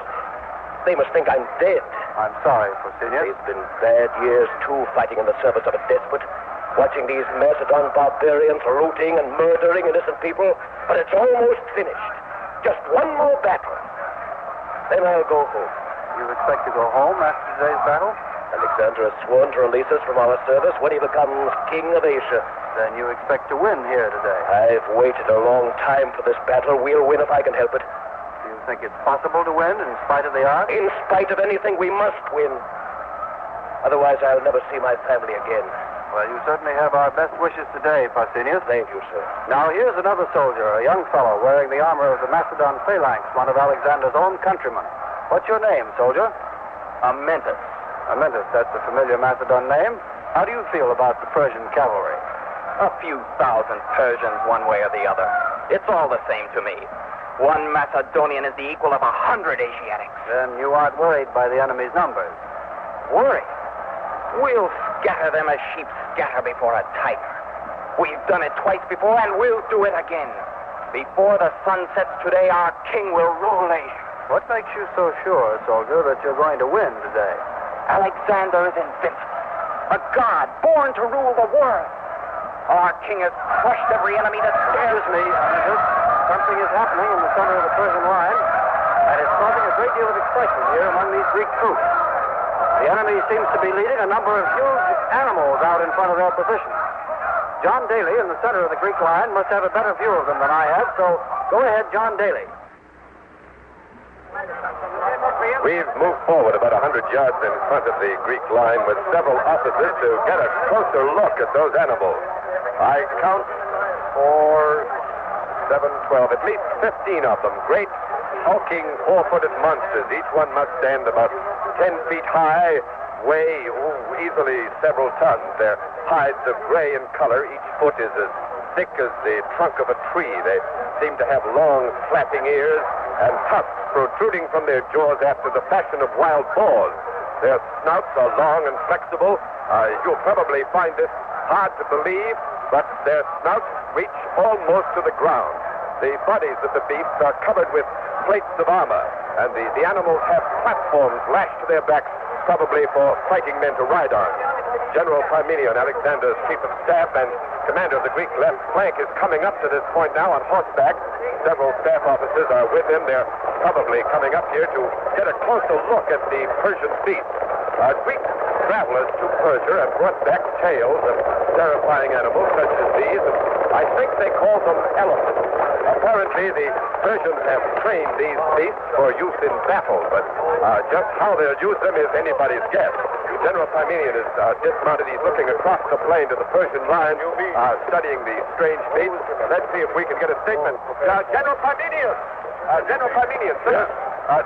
[SPEAKER 12] They must think I'm dead.
[SPEAKER 5] I'm sorry, Pausanias.
[SPEAKER 12] They've been bad years, too, fighting in the service of a despot. Watching these Macedon barbarians looting and murdering innocent people. But it's almost finished. Just one more battle. Then I'll go home.
[SPEAKER 5] You expect to go home after today's battle?
[SPEAKER 12] Alexander has sworn to release us from our service when he becomes king of Asia.
[SPEAKER 5] Then you expect to win here today?
[SPEAKER 12] I've waited a long time for this battle. We'll win if I can help it.
[SPEAKER 5] Do you think it's possible to win in spite of the odds?
[SPEAKER 12] In spite of anything, we must win. Otherwise, I'll never see my family again.
[SPEAKER 5] Well, you certainly have our best wishes today, Pausanias.
[SPEAKER 12] Thank you, sir.
[SPEAKER 5] Now, here's another soldier, a young fellow wearing the armor of the Macedon phalanx, one of Alexander's own countrymen. What's your name, soldier?
[SPEAKER 13] Amyntas.
[SPEAKER 5] Amyntas, that's a familiar Macedon name. How do you feel about the Persian cavalry?
[SPEAKER 13] A few thousand Persians one way or the other. It's all the same to me. One Macedonian is the equal of 100 Asiatics.
[SPEAKER 5] Then you aren't worried by the enemy's numbers.
[SPEAKER 13] Worried? We'll scatter them as sheep scatter before a tiger. We've done it twice before, and we'll do it again. Before the sun sets today, our king will rule Asia.
[SPEAKER 5] What makes you so sure, soldier, that you're going to win today?
[SPEAKER 13] Alexander is invincible. A god born to rule the world. Our king has crushed every enemy that dares.
[SPEAKER 5] Excuse me, Amyntas. Something is happening in the center of the Persian line, and it's causing a great deal of excitement here among these Greek troops. The enemy seems to be leading a number of huge animals out in front of their position. John Daly, in the center of the Greek line, must have a better view of them than I have, so go ahead, John Daly.
[SPEAKER 2] We've moved forward about 100 yards in front of the Greek line with several officers to get a closer look at those animals. I count 4, 7, 12, at least 15 of them. Great, hulking, four-footed monsters. Each one must stand about 10 feet high, weigh easily several tons. Their hides are gray in color. Each foot is as thick as the trunk of a tree. They seem to have long, flapping ears and tusks protruding from their jaws after the fashion of wild boars. Their snouts are long and flexible. You'll probably find this hard to believe, but their snouts reach almost to the ground. The bodies of the beasts are covered with plates of armor, and the animals have platforms lashed to their backs, probably for fighting men to ride on. General Parmenion, Alexander's chief of staff and commander of the Greek left flank, is coming up to this point now on horseback. Several staff officers are with him. They're probably coming up here to get a closer look at the Persian beasts. Greek travelers to Persia have brought back tales of terrifying animals such as these, and I think they call them elephants. Apparently, the Persians have trained these beasts for use in battle, but just how they'll use them is anybody's guess. General Parmenion is dismounted. He's looking across the plain to the Persian line, studying the strange beasts. Let's see if we can get a statement. General Parmenion! General Parmenion, sir.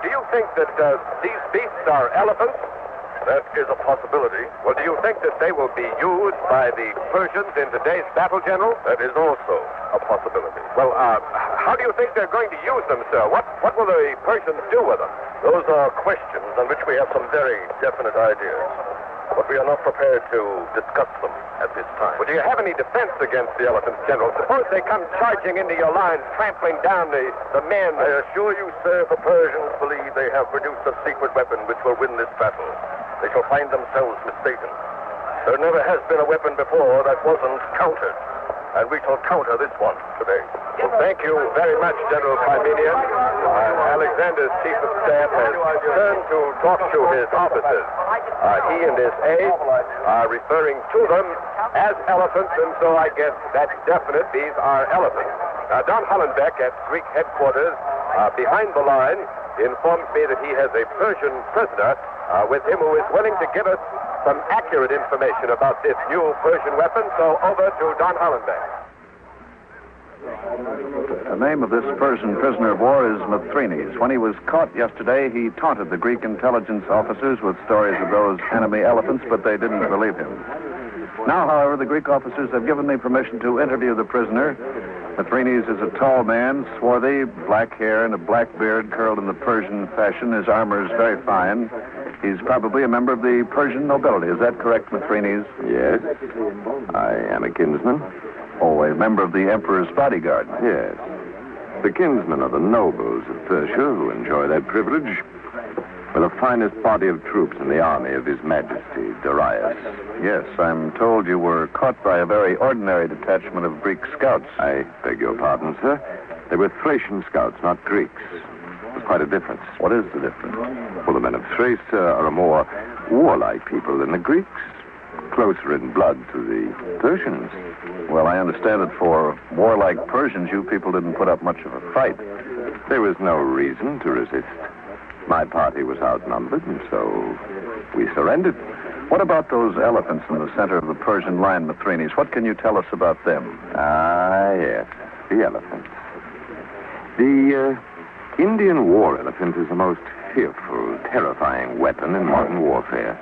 [SPEAKER 2] Do you think that these beasts are elephants? That is a possibility. Well, do you think that they will be used by the Persians in today's battle, General? That is also a possibility. Well, how do you think they're going to use them, sir? What will the Persians do with them? Those are questions on which we have some very definite ideas. But we are not prepared to discuss them at this time. Well, do you have any defense against the elephants, General? Suppose they come charging into your lines, trampling down the men. I assure you, sir, the Persians believe they have produced a secret weapon which will win this battle. They shall find themselves mistaken. There never has been a weapon before that wasn't countered. And we shall counter this one today. Well, thank you very much, General Parmenion. Alexander's chief of staff has turned to talk to his officers. He and his aides are referring to them as elephants, and so I guess that's definite. These are elephants. Don Hollenbeck at Greek headquarters behind the line informs me that he has a Persian prisoner with him who is willing to give us some accurate information about this new Persian weapon. So over to Don Hollenbeck.
[SPEAKER 5] The name of this Persian prisoner of war is Mithrides. When he was caught yesterday, he taunted the Greek intelligence officers with stories of those enemy elephants, but they didn't believe him. Now, however, the Greek officers have given me permission to interview the prisoner. Mithrides is a tall man, swarthy, black hair and a black beard curled in the Persian fashion. His armor is very fine. He's probably a member of the Persian nobility. Is that correct, Mithrides?
[SPEAKER 14] Yes. I am a kinsman.
[SPEAKER 5] Oh, a member of the Emperor's bodyguard?
[SPEAKER 14] Yes. The kinsmen of the nobles of Persia who enjoy that privilege were the finest body of troops in the army of His Majesty, Darius.
[SPEAKER 5] Yes, I'm told you were caught by a very ordinary detachment of Greek scouts.
[SPEAKER 14] I beg your pardon, sir. They were Thracian scouts, not Greeks. There's quite a difference.
[SPEAKER 5] What is the difference?
[SPEAKER 14] Well, the men of Thrace are a more warlike people than the Greeks. Closer in blood to the Persians.
[SPEAKER 5] Well, I understand that for warlike Persians, you people didn't put up much of a fight.
[SPEAKER 14] There was no reason to resist. My party was outnumbered, and so we surrendered.
[SPEAKER 5] What about those elephants in the center of the Persian line, Mithrides? What can you tell us about them?
[SPEAKER 14] Ah, yes, the elephants. The Indian war elephant is the most fearful, terrifying weapon in modern warfare.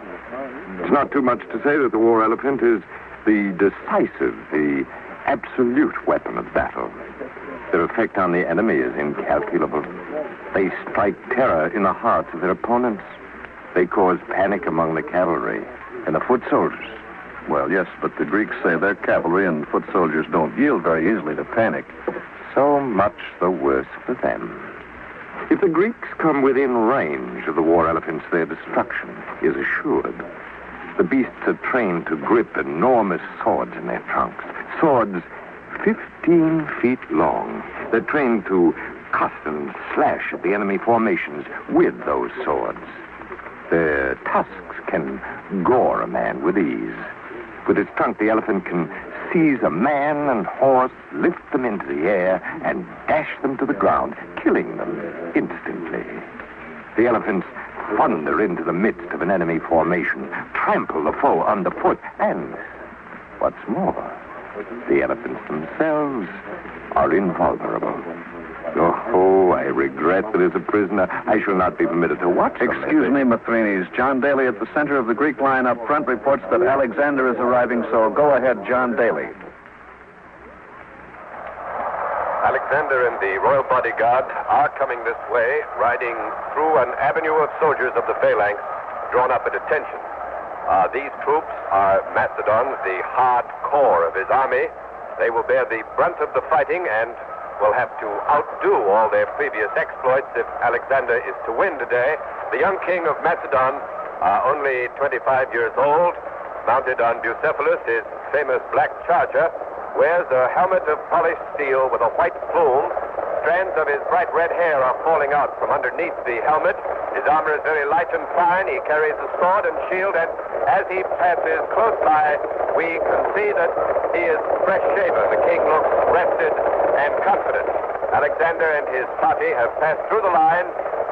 [SPEAKER 14] It's not too much to say that the war elephant is the decisive, the absolute weapon of battle. Their effect on the enemy is incalculable. They strike terror in the hearts of their opponents. They cause panic among the cavalry and the foot soldiers.
[SPEAKER 5] Well, yes, but the Greeks say their cavalry and foot soldiers don't yield very easily to panic.
[SPEAKER 14] So much the worse for them. If the Greeks come within range of the war elephants, their destruction is assured. The beasts are trained to grip enormous swords in their trunks. Swords 15 feet long. They're trained to cut and slash at the enemy formations with those swords. Their tusks can gore a man with ease. With its trunk, the elephant can seize a man and horse, lift them into the air, and dash them to the ground, killing them instantly. The elephants thunder into the midst of an enemy formation, trample the foe underfoot, and, what's more, the elephants themselves are invulnerable. Oh, I regret that as a prisoner, I shall not be permitted to watch them.
[SPEAKER 5] Excuse me, Mithrides. John Daly at the center of the Greek line up front reports that Alexander is arriving, so go ahead, John Daly.
[SPEAKER 2] Alexander and the royal bodyguard are coming this way, riding through an avenue of soldiers of the phalanx drawn up at attention. These troops are Macedon, the hard core of his army. They will bear the brunt of the fighting and will have to outdo all their previous exploits if Alexander is to win today. The young king of Macedon, only 25 years old, mounted on Bucephalus, his famous black charger, wears a helmet of polished steel with a white plume. Strands of his bright red hair are falling out from underneath the helmet. His armor is very light and fine. He carries a sword and shield, and as he passes close by, we can see that he is fresh shaven. The king looks rested and confident. Alexander and his party have passed through the line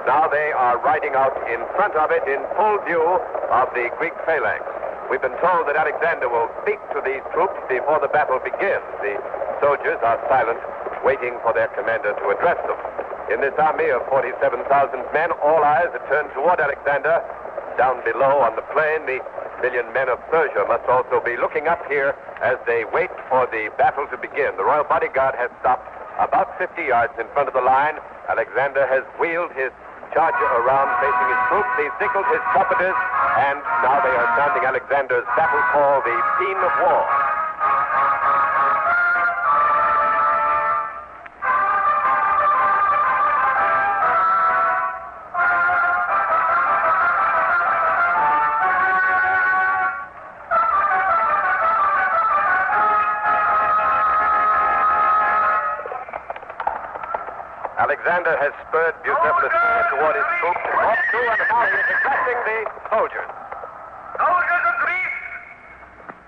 [SPEAKER 2] Now they are riding out in front of it in full view of the Greek phalanx. We've been told that Alexander will speak to these troops before the battle begins. The soldiers are silent, waiting for their commander to address them. In this army of 47,000 men, all eyes are turned toward Alexander. Down below on the plain, the million men of Persia must also be looking up here as they wait for the battle to begin. The royal bodyguard has stopped about 50 yards in front of the line. Alexander has wheeled his charger around facing his troops. He signaled his trumpeters, and now they are sounding Alexander's battle call, the scene of war. Alexander has spurred Bucephalus toward his troops, walked through, and now he is addressing the soldiers.
[SPEAKER 15] Soldiers of Greece,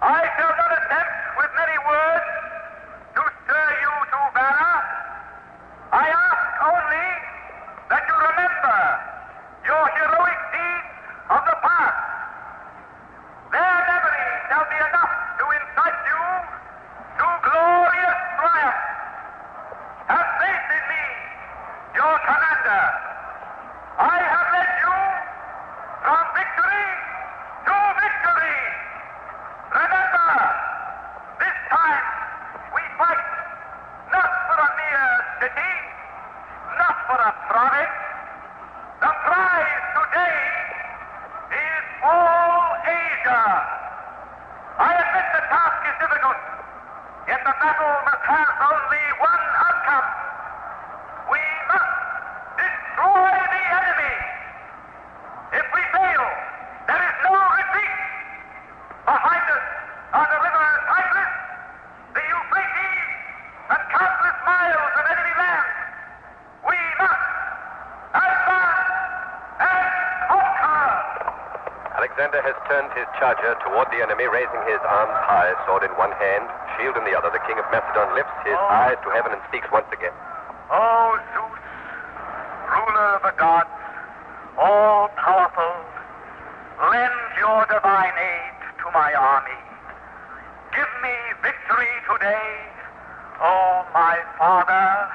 [SPEAKER 15] I shall not attempt with many words to stir you to valor. I ask only that you remember your heroic deeds of the past. Their memory shall be enough to incite you to glorious triumph. Have faith in me, your commander. I have led you from victory to victory. Remember, this time we fight not for a mere city, not for a province. The prize today is all Asia. I admit the task is difficult, yet the battle must have only one outcome. We must destroy the enemy. If we fail, there is no retreat. Behind us are the river Tigris, the Euphrates, and countless miles of enemy land. We must advance and conquer.
[SPEAKER 2] Alexander has turned his charger toward the enemy, raising his arms high, sword in one hand, shield in the other. The king of Macedon lifts his eyes to heaven and speaks once again.
[SPEAKER 15] O Zeus, ruler of the gods, all-powerful, lend your divine aid to my army. Give me victory today, O my father.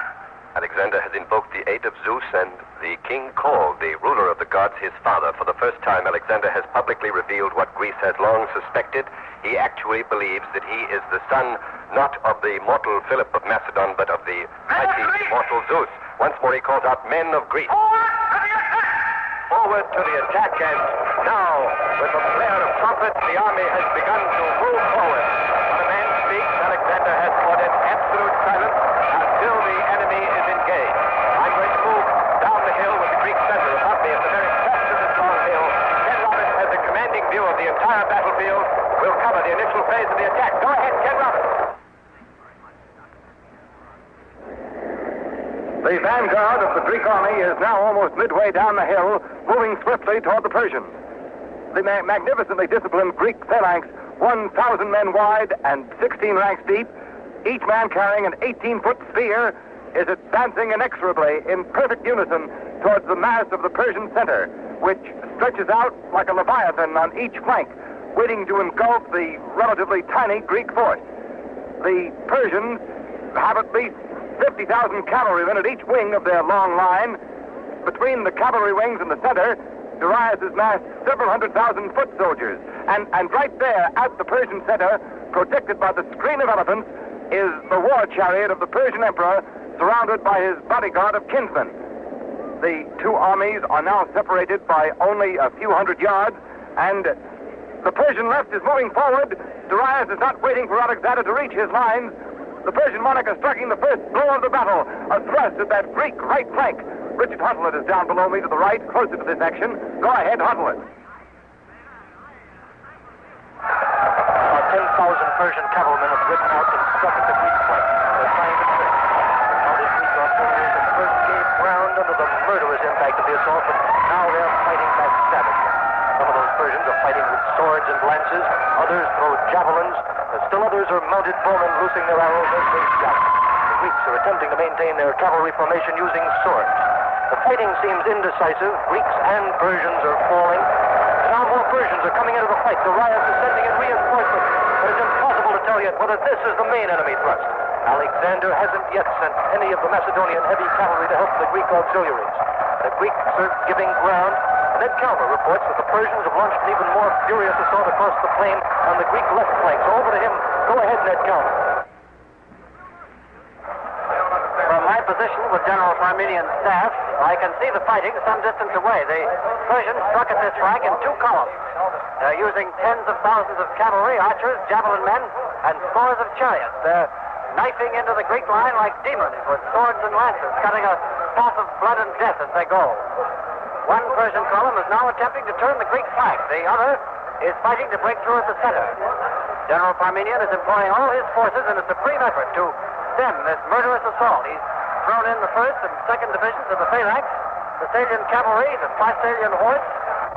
[SPEAKER 2] Alexander has invoked the aid of Zeus, and the king called the ruler of the gods his father. For the first time, Alexander has publicly revealed what Greece has long suspected. He actually believes that he is the son not of the mortal Philip of Macedon, but of the mighty immortal Zeus. Once more he calls out, men of Greece. Forward to the attack, and now, with a blare of trumpets, the army has begun to move forward. When the man speaks, Alexander has ordered absolute silence until the enemy is engaged. I'm going to move down the hill with the Greek center above me at the very crest of this long hill. Ken Roberts has a commanding view of the entire battlefield. We'll cover the initial phase of the attack. Go ahead, Ken Roberts.
[SPEAKER 5] The vanguard of the Greek army is now almost midway down the hill, moving swiftly toward the Persians. The magnificently disciplined Greek phalanx, 1,000 men wide and 16 ranks deep, each man carrying an 18-foot spear, is advancing inexorably in perfect unison towards the mass of the Persian center, which stretches out like a leviathan on each flank, waiting to engulf the relatively tiny Greek force. The Persians have at least 50,000 cavalrymen at each wing of their long line. Between the cavalry wings and the center, Darius has massed several 100,000 foot soldiers. And right there at the Persian center, protected by the screen of elephants, is the war chariot of the Persian emperor, surrounded by his bodyguard of kinsmen. The two armies are now separated by only a few hundred yards, and the Persian left is moving forward. Darius is not waiting for Alexander to reach his lines. The Persian monarch is striking the first blow of the battle, a thrust at that Greek right flank. Richard Hottelet is down below me to the right, closer to this action. Go ahead, Hottelet.
[SPEAKER 16] 10,000 Persian cavalrymen have ridden out and struck at the Greek flank. They're trying to trick. Now the Greek artillery at first gave ground under the murderous impact of the assault, but now they're fighting back savagely. Some of those Persians are fighting with swords and lances, others throw javelins, and still others are mounted bowmen loosing their arrows as they shout. The Greeks are attempting to maintain their cavalry formation using swords. The fighting seems indecisive. Greeks and Persians are falling. Now more Persians are coming into the fight. Darius is sending in reinforcements, but it's impossible to tell yet whether this is the main enemy thrust. Alexander hasn't yet sent any of the Macedonian heavy cavalry to help the Greek auxiliaries. The Greeks are giving ground. Ned Calmer reports that the Persians have launched an even more furious assault across the plain on the Greek left flank. So over to him. Go ahead, Ned Calmer.
[SPEAKER 5] From my position with General Parmenian's staff, I can see the fighting some distance away. The Persians struck at this flank in two columns. They're using tens of thousands of cavalry, archers, javelin men, and scores of chariots. They're knifing into the Greek line like demons with swords and lances, cutting a path of blood and death as they go. One Persian column is now attempting to turn the Greek flank. The other is fighting to break through at the center. General Parmenian is employing all his forces in a supreme effort to stem this murderous assault. He's thrown in the 1st and 2nd divisions of the phalanx, the Salian cavalry, the Thessalian horse,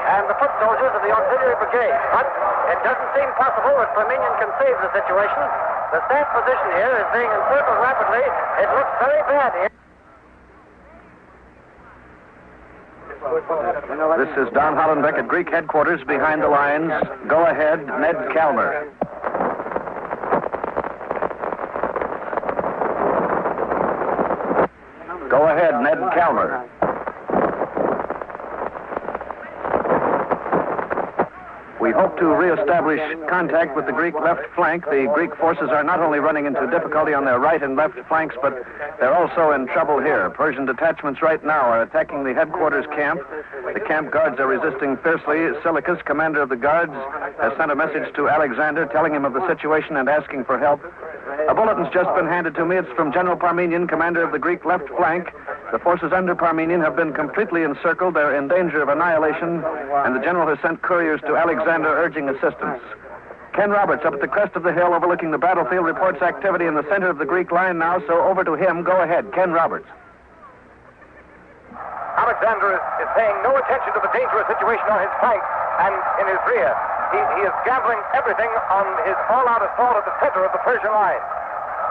[SPEAKER 5] and the foot soldiers of the auxiliary brigade. But it doesn't seem possible that Parmenian can save the situation. The staff position here is being encircled rapidly. It looks very bad here.
[SPEAKER 17] This is Don Hollenbeck at Greek headquarters behind the lines. Go ahead, Ned Calmer. Go ahead, Ned Calmer. We hope to reestablish contact with the Greek left flank. The Greek forces are not only running into difficulty on their right and left flanks, but they're also in trouble here. Persian detachments right now are attacking the headquarters camp. The camp guards are resisting fiercely. Silicus, commander of the guards, has sent a message to Alexander telling him of the situation and asking for help. A bulletin's just been handed to me. It's from General Parmenian, commander of the Greek left flank. The forces under Parmenian have been completely encircled. They're in danger of annihilation, and the general has sent couriers to Alexander urging assistance. Ken Roberts, up at the crest of the hill overlooking the battlefield, reports activity in the center of the Greek line now, so over to him. Go ahead, Ken Roberts.
[SPEAKER 13] Alexander is paying no attention to the dangerous situation on his flank and in his rear. He is gambling everything on his all-out assault at the center of the Persian line.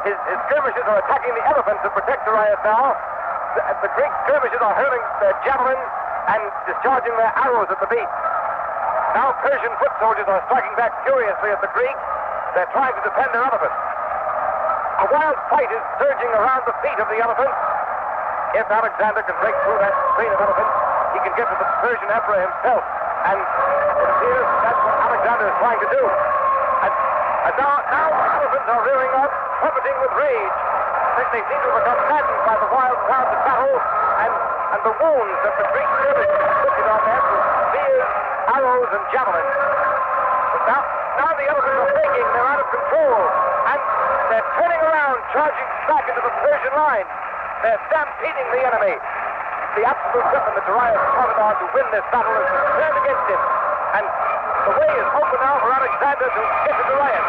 [SPEAKER 13] His skirmishers are attacking the elephants that protect Darius now. The Greek skirmishers are hurling their javelins and discharging their arrows at the beast. Now Persian foot soldiers are striking back furiously at the Greeks. They're trying to defend their elephants. A wild fight is surging around the feet of the elephants. If Alexander can break through that train of elephants, he can get to the Persian emperor himself. And it appears that's what Alexander is trying to do. And now elephants are rearing up, trumpeting with rage. They seem to have become maddened by the wild crowds of battle and the wounds that the Greek skirmishers inflicted on them with spears, arrows, and javelins. But now the elephants are breaking. They're out of control. And they're turning around, charging back into the Persian line. They're stampeding the enemy. The absolute weapon that Darius counted on to win this battle has been turned against him. And the way is open now for Alexander to get to Darius.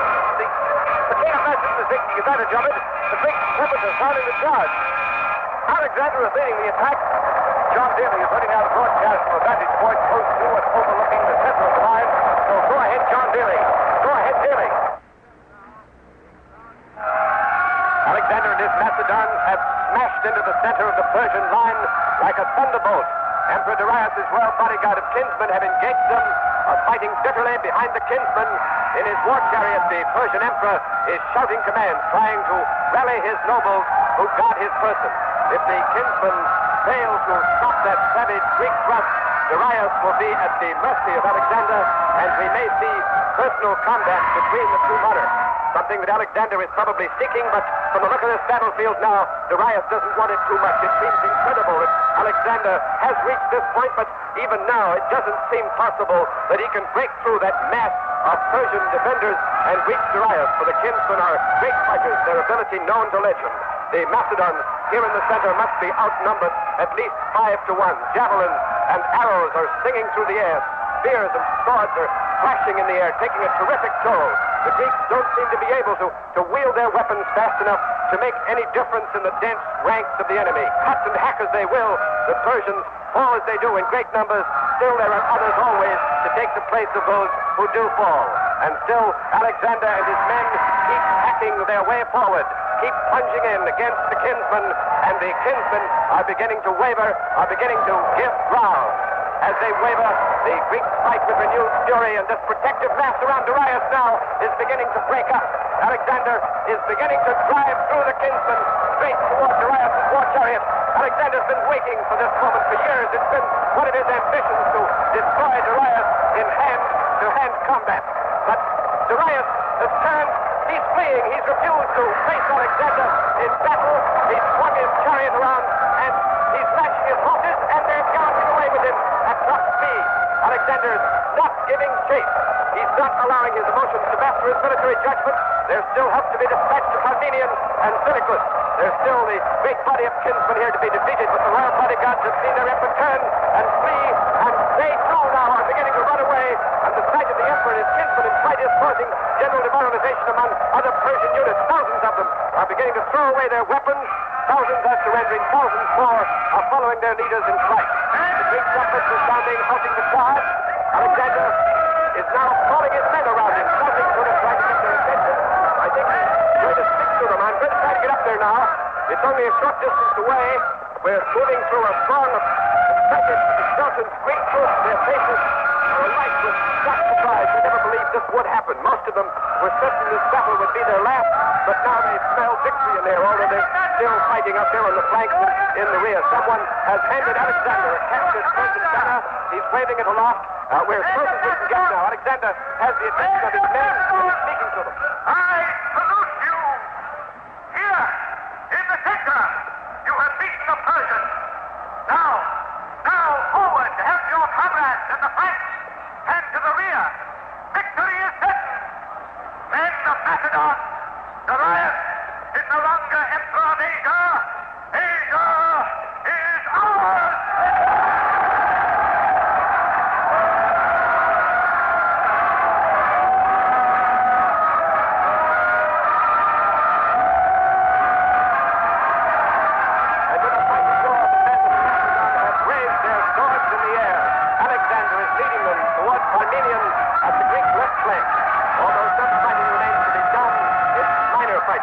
[SPEAKER 13] The king of Macedon is taking advantage of it. The Greek shepherds are sounding the charge. Alexander is leading the attack. John Daly is running out a broadcast from a vantage point close to and overlooking the center of the line. So go ahead, John Daly. Go ahead, Daly. Alexander and his Macedon have smashed into the center of the Persian line like a thunderbolt. Emperor Darius' royal bodyguard of kinsmen have engaged them, are fighting bitterly behind the kinsmen. In his war chariot, the Persian emperor is shouting commands, trying to rally his nobles who guard his person. If the kinsmen fail to stop that savage Greek thrust, Darius will be at the mercy of Alexander, and we may see personal combat between the two monarchs. Something that Alexander is probably seeking, but from the look of this battlefield now, Darius doesn't want it too much. It seems incredible that Alexander has reached this point, but even now it doesn't seem possible that he can break through that mass of Persian defenders and reach Darius, for the kinsmen are great fighters, their ability known to legend. The Macedons here in the center must be outnumbered at least 5-1. Javelins and arrows are singing through the air. Spears and swords are flashing in the air, taking a terrific toll. The Greeks don't seem to be able to wield their weapons fast enough to make any difference in the dense ranks of the enemy. Cut and hack as they will, the Persians fall as they do in great numbers. Still, there are others always to take the place of those who do fall. And still, Alexander and his men keep hacking their way forward,
[SPEAKER 12] keep plunging in against the kinsmen, and the kinsmen are beginning to waver, are beginning to give ground. As they waver, the Greeks fight with renewed fury, and this protective mass around Darius now is beginning to break up. Alexander is beginning to drive through the kinsmen straight toward Darius' war chariot. Alexander's been waiting for this moment for years. It's been one of his ambitions to destroy Darius in hand-to-hand combat. But Darius has turned. He's fleeing. He's refused to face Alexander in battle. He's swung his chariot around, and he's lashing his horses, and they're galloping away with him at top speed. Alexander's not giving chase. He's not allowing his emotions to master his military judgment. There's still help to be dispatched to Parmenion and Seleucus. There's still the great body of kinsmen here to be defeated, but the royal bodyguards have seen their emperor turn and flee, and they too now are beginning to run away, and the sight of the emperor and his kinsmen in flight is causing general demoralization among other Persian units. Thousands of them are beginning to throw away their weapons. Thousands are surrendering. Thousands more are following their leaders in flight. The Greek trumpets are sounding, halting the charge. Alexander is now calling his men around him, shouting to them, trying to get their attention. I think he's going to speak to them. I'm going to try to get up there now. It's only a short distance away. We're moving through a throng of excited, exultant Greek troops. Their faces are alight with shock surprise. They never believed this would happen. Most of them were certain this battle would be their last, but now they smell victory in there, although they're still fighting up there on the flanks and in the rear. Someone has handed Alexander a captured Persian banner. He's waving it aloft. We're as close as we can get now. Alexander has the attention of his men, and he's speaking to them.
[SPEAKER 15] I salute you! Here, in the center, you have beaten the Persians. Now, forward to help your comrades in the flanks and to the rear. Victory is certain. Men of Macedon, Darius is no longer emperor of Asia. Asia is ours!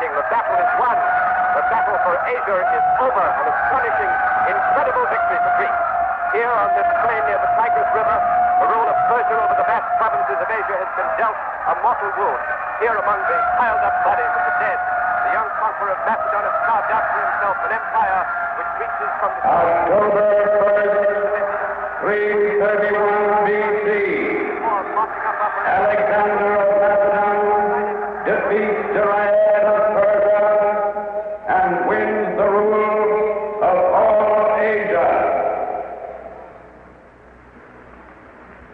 [SPEAKER 12] The battle is won. The battle for Asia is over. An astonishing, incredible victory for Greece. Here on this plain near the Tigris River, the rule of Persia over the vast provinces of Asia has been dealt a mortal wound. Here among the piled-up bodies of the dead, the young conqueror of Macedon has carved out for himself an empire which reaches from the...
[SPEAKER 3] October 1st, 331 B.C. Alexander of Macedon defeats Darius of Persia and wins the rule of all Asia.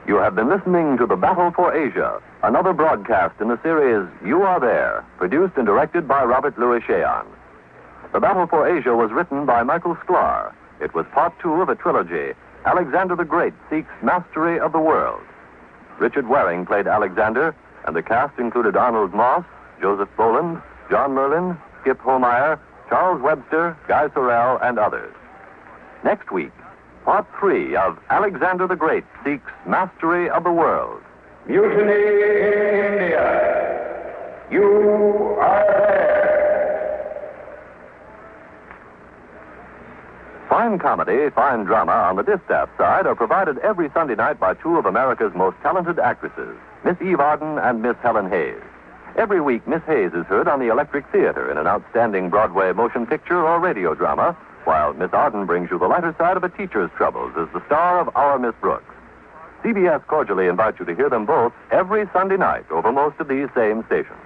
[SPEAKER 4] You have been listening to The Battle for Asia, another broadcast in the series You Are There, produced and directed by Robert Louis Cheon. The Battle for Asia was written by Michael Sklar. It was part 2 of a trilogy, Alexander the Great Seeks Mastery of the World. Richard Waring played Alexander, and the cast included Arnold Moss, Joseph Boland, John Merlin, Skip Homeyer, Charles Webster, Guy Sorrell, and others. Next week, part 3 of Alexander the Great Seeks Mastery of the World.
[SPEAKER 3] Mutiny in India. You are there.
[SPEAKER 4] Fine comedy, fine drama on the distaff side are provided every Sunday night by 2 of America's most talented actresses, Miss Eve Arden and Miss Helen Hayes. Every week, Miss Hayes is heard on the Electric Theater in an outstanding Broadway motion picture or radio drama, while Miss Arden brings you the lighter side of a teacher's troubles as the star of Our Miss Brooks. CBS cordially invites you to hear them both every Sunday night over most of these same stations.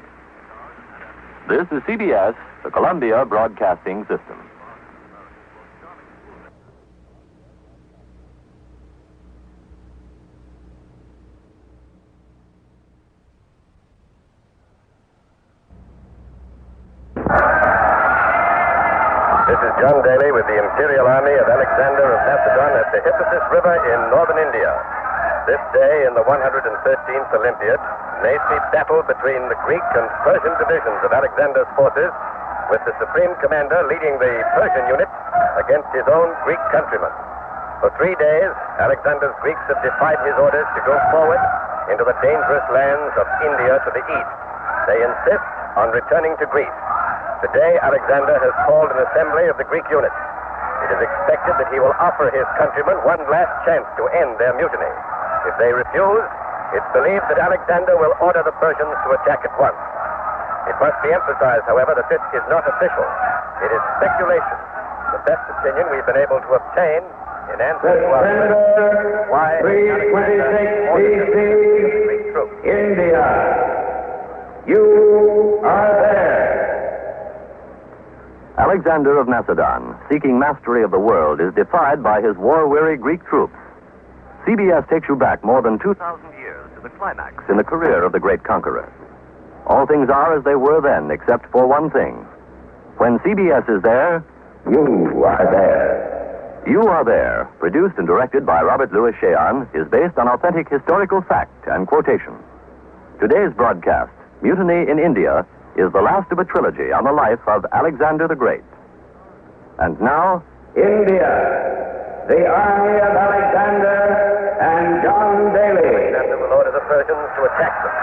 [SPEAKER 4] This is CBS, the Columbia Broadcasting System.
[SPEAKER 2] This is John Daly with the Imperial Army of Alexander of Macedon at the Hypasus River in northern India. This day in the 113th Olympiad, an hasty battle between the Greek and Persian divisions of Alexander's forces, with the supreme commander leading the Persian unit against his own Greek countrymen. For 3 days, Alexander's Greeks have defied his orders to go forward into the dangerous lands of India to the east. They insist on returning to Greece.
[SPEAKER 12] Today, Alexander has called an assembly of the Greek units. It is expected that he will offer his countrymen one last chance to end their mutiny. If they refuse, it's believed that Alexander will order the Persians to attack at once. It must be emphasized, however, that this is not official. It is speculation. The best opinion we've been able to obtain in answer to our question why Alexander ordered the Greek troops.
[SPEAKER 3] India, you are there.
[SPEAKER 4] Alexander of Macedon, seeking mastery of the world, is defied by his war-weary Greek troops. CBS takes you back more than 2,000 years to the climax in the career of the great conqueror. All things are as they were then, except for one thing. When CBS is there,
[SPEAKER 3] you are there.
[SPEAKER 4] You Are There, produced and directed by Robert Louis Cheon, is based on authentic historical fact and quotation. Today's broadcast, Mutiny in India, is the last of a trilogy on the life of Alexander the Great. And now,
[SPEAKER 3] India, the army of Alexander and John Daly.
[SPEAKER 12] Alexander will order the Persians to attack them.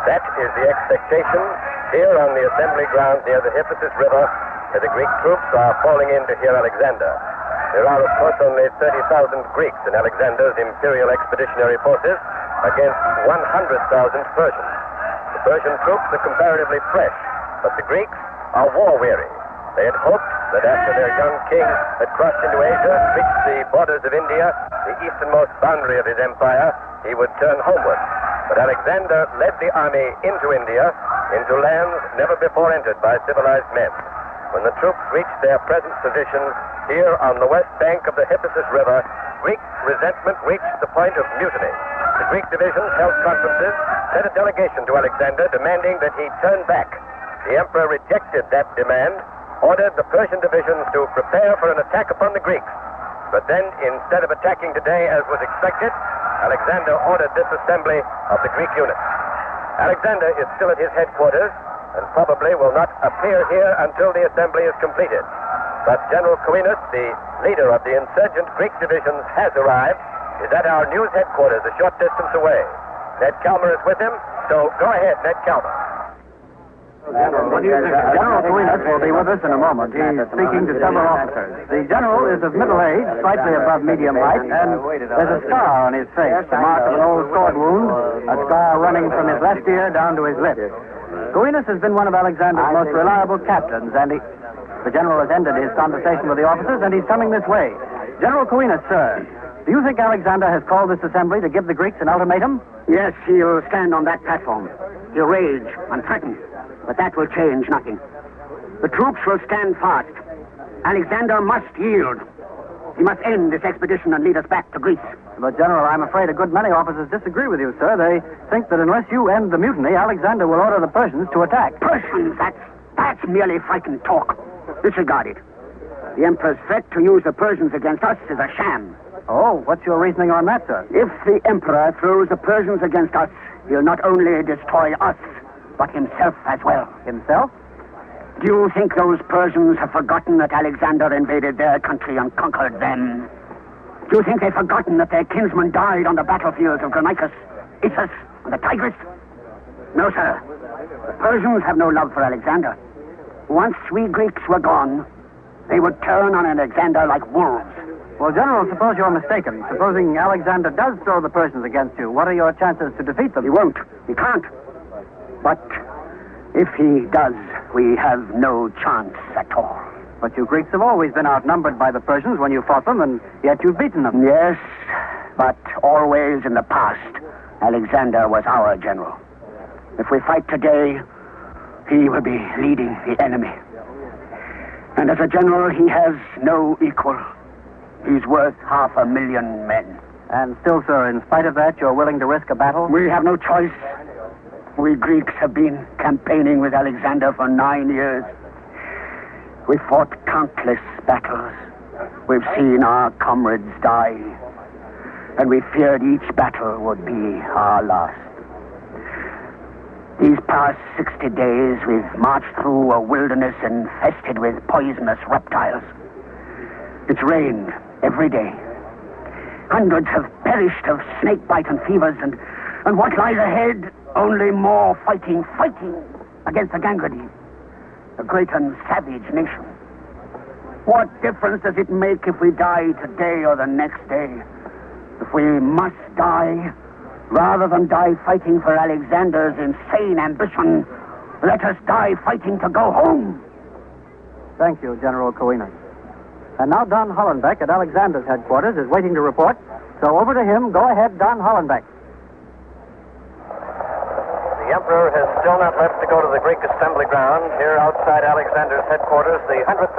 [SPEAKER 12] That is the expectation here on the assembly ground near the Hippasus River, where the Greek troops are falling in to hear Alexander. There are, of course, only 30,000 Greeks in Alexander's imperial expeditionary forces against 100,000 Persians. The Persian troops are comparatively fresh, but the Greeks are war-weary. They had hoped that after their young king had crossed into Asia, reached the borders of India, the easternmost boundary of his empire, he would turn homeward. But Alexander led the army into India, into lands never before entered by civilized men. When the troops reached their present position here on the west bank of the Hippasus River, Greek resentment reached the point of mutiny. The Greek divisions held conferences, sent a delegation to Alexander demanding that he turn back. The emperor rejected that demand, ordered the Persian divisions to prepare for an attack upon the Greeks. But then, instead of attacking today as was expected, Alexander ordered this assembly of the Greek units. Alexander is still at his headquarters and probably will not appear here until the assembly is completed. But General Coenus, the leader of the insurgent Greek divisions, has arrived, is at our news headquarters a short distance away. Ned Calmer is with him, so go ahead, Ned Calmer.
[SPEAKER 5] General Coenus will be with us in a moment. He's speaking to several officers. The general is of middle age, slightly above medium height, and there's a scar on his face, the mark of an old sword wound, a scar running from his left ear down to his lip. Coenus has been one of Alexander's most reliable captains, and the general has ended his conversation with the officers, and he's coming this way. General Coenus, sir, do you think Alexander has called this assembly to give the Greeks an ultimatum?
[SPEAKER 18] Yes, he'll stand on that platform. He'll rage and threaten. But that will change nothing. The troops will stand fast. Alexander must yield. He must end this expedition and lead us back to Greece.
[SPEAKER 5] But, General, I'm afraid a good many officers disagree with you, sir. They think that unless you end the mutiny, Alexander will order the Persians to attack.
[SPEAKER 18] Persians? That's merely frightened talk. Disregard it. The Emperor's threat to use the Persians against us is a sham.
[SPEAKER 5] Oh, what's your reasoning on that, sir?
[SPEAKER 18] If the Emperor throws the Persians against us, he'll not only destroy us, but himself as well.
[SPEAKER 5] Himself?
[SPEAKER 18] Do you think those Persians have forgotten that Alexander invaded their country and conquered them? Do you think they've forgotten that their kinsmen died on the battlefields of Granicus, Issus, and the Tigris? No, sir. The Persians have no love for Alexander. Once we Greeks were gone, they would turn on Alexander like wolves.
[SPEAKER 5] Well, General, suppose you're mistaken. Supposing Alexander does throw the Persians against you, what are your chances to defeat them?
[SPEAKER 18] He won't. He can't. But if he does, we have no chance at all.
[SPEAKER 5] But you Greeks have always been outnumbered by the Persians when you fought them, and yet you've beaten them.
[SPEAKER 18] Yes, but always in the past, Alexander was our general. If we fight today, he will be leading the enemy. And as a general, he has no equal. He's worth 500,000 men.
[SPEAKER 5] And still, sir, in spite of that, you're willing to risk a battle?
[SPEAKER 18] We have no choice. We Greeks have been campaigning with Alexander for 9 years. We fought countless battles. We've seen our comrades die. And we feared each battle would be our last. These past 60 days, we've marched through a wilderness infested with poisonous reptiles. It's rained every day. Hundreds have perished of snake bite and fevers, and what lies ahead? Only more fighting against the gangrene. a great and savage nation. What difference does it make if we die today or the next day? If we must die, rather than die fighting for Alexander's insane ambition, let us die fighting to go home.
[SPEAKER 5] Thank you, General Coiner. And now Don Hollenbeck at Alexander's headquarters is waiting to report. So over to him. Go ahead, Don Hollenbeck.
[SPEAKER 8] The Emperor has still not left to go to the Greek assembly ground. Here outside Alexander's headquarters, the 100,000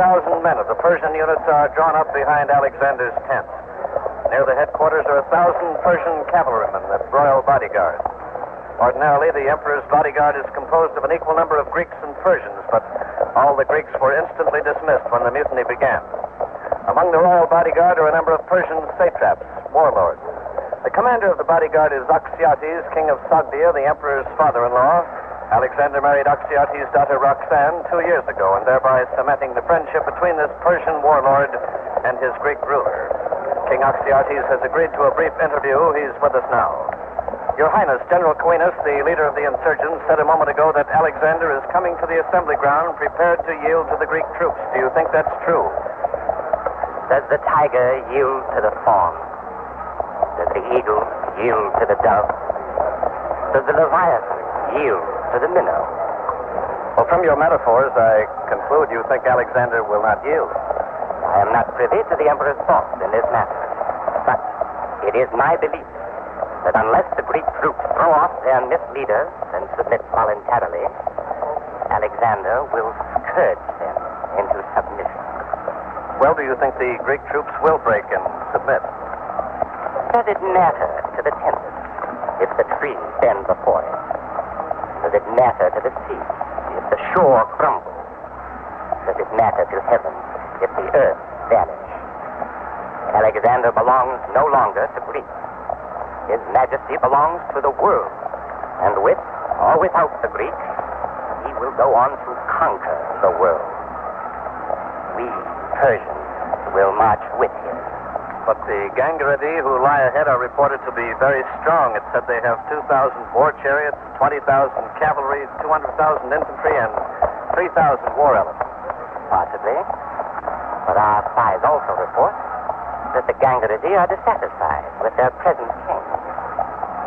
[SPEAKER 8] men of the Persian units are drawn up behind Alexander's tent. Near the headquarters are 1,000 Persian cavalrymen, the royal bodyguard. Ordinarily, the Emperor's bodyguard is composed of an equal number of Greeks and Persians, but all the Greeks were instantly dismissed when the mutiny began. Among the royal bodyguard are a number of Persian satraps, warlords. The commander of the bodyguard is Oxyates, king of Sogdia, the Emperor's father-in-law. Alexander married Oxyates' daughter Roxanne 2 years ago, and thereby cementing the friendship between this Persian warlord and his Greek ruler. King Oxyates has agreed to a brief interview. He's with us now. Your Highness, General Coenus, the leader of the insurgents, said a moment ago that Alexander is coming to the assembly ground prepared to yield to the Greek troops. Do you think that's true?
[SPEAKER 19] Does the tiger yield to the fawn? Does the eagle yield to the dove? Does the leviathan yield to the minnow?
[SPEAKER 8] Well, from your metaphors, I conclude you think Alexander will not yield.
[SPEAKER 19] I am not privy to the Emperor's thoughts in this matter. But it is my belief that unless the Greek troops throw off their misleaders and submit voluntarily, Alexander will scourge them into submission.
[SPEAKER 8] Well, do you think the Greek troops will break and submit?
[SPEAKER 19] Does it matter to the tempest if the trees bend before it? Does it matter to the sea if the shore crumbles? Does it matter to heaven if the earth vanish? Alexander belongs no longer to Greece. His majesty belongs to the world. And with or without the Greeks, he will go on to conquer the world. We Persians will march with him.
[SPEAKER 8] But the Gangaridi who lie ahead are reported to be very strong. It said they have 2,000 war chariots, 20,000 cavalry, 200,000 infantry, and 3,000 war elephants.
[SPEAKER 19] Possibly. But our spies also report that the Gangaridi are dissatisfied with their present king.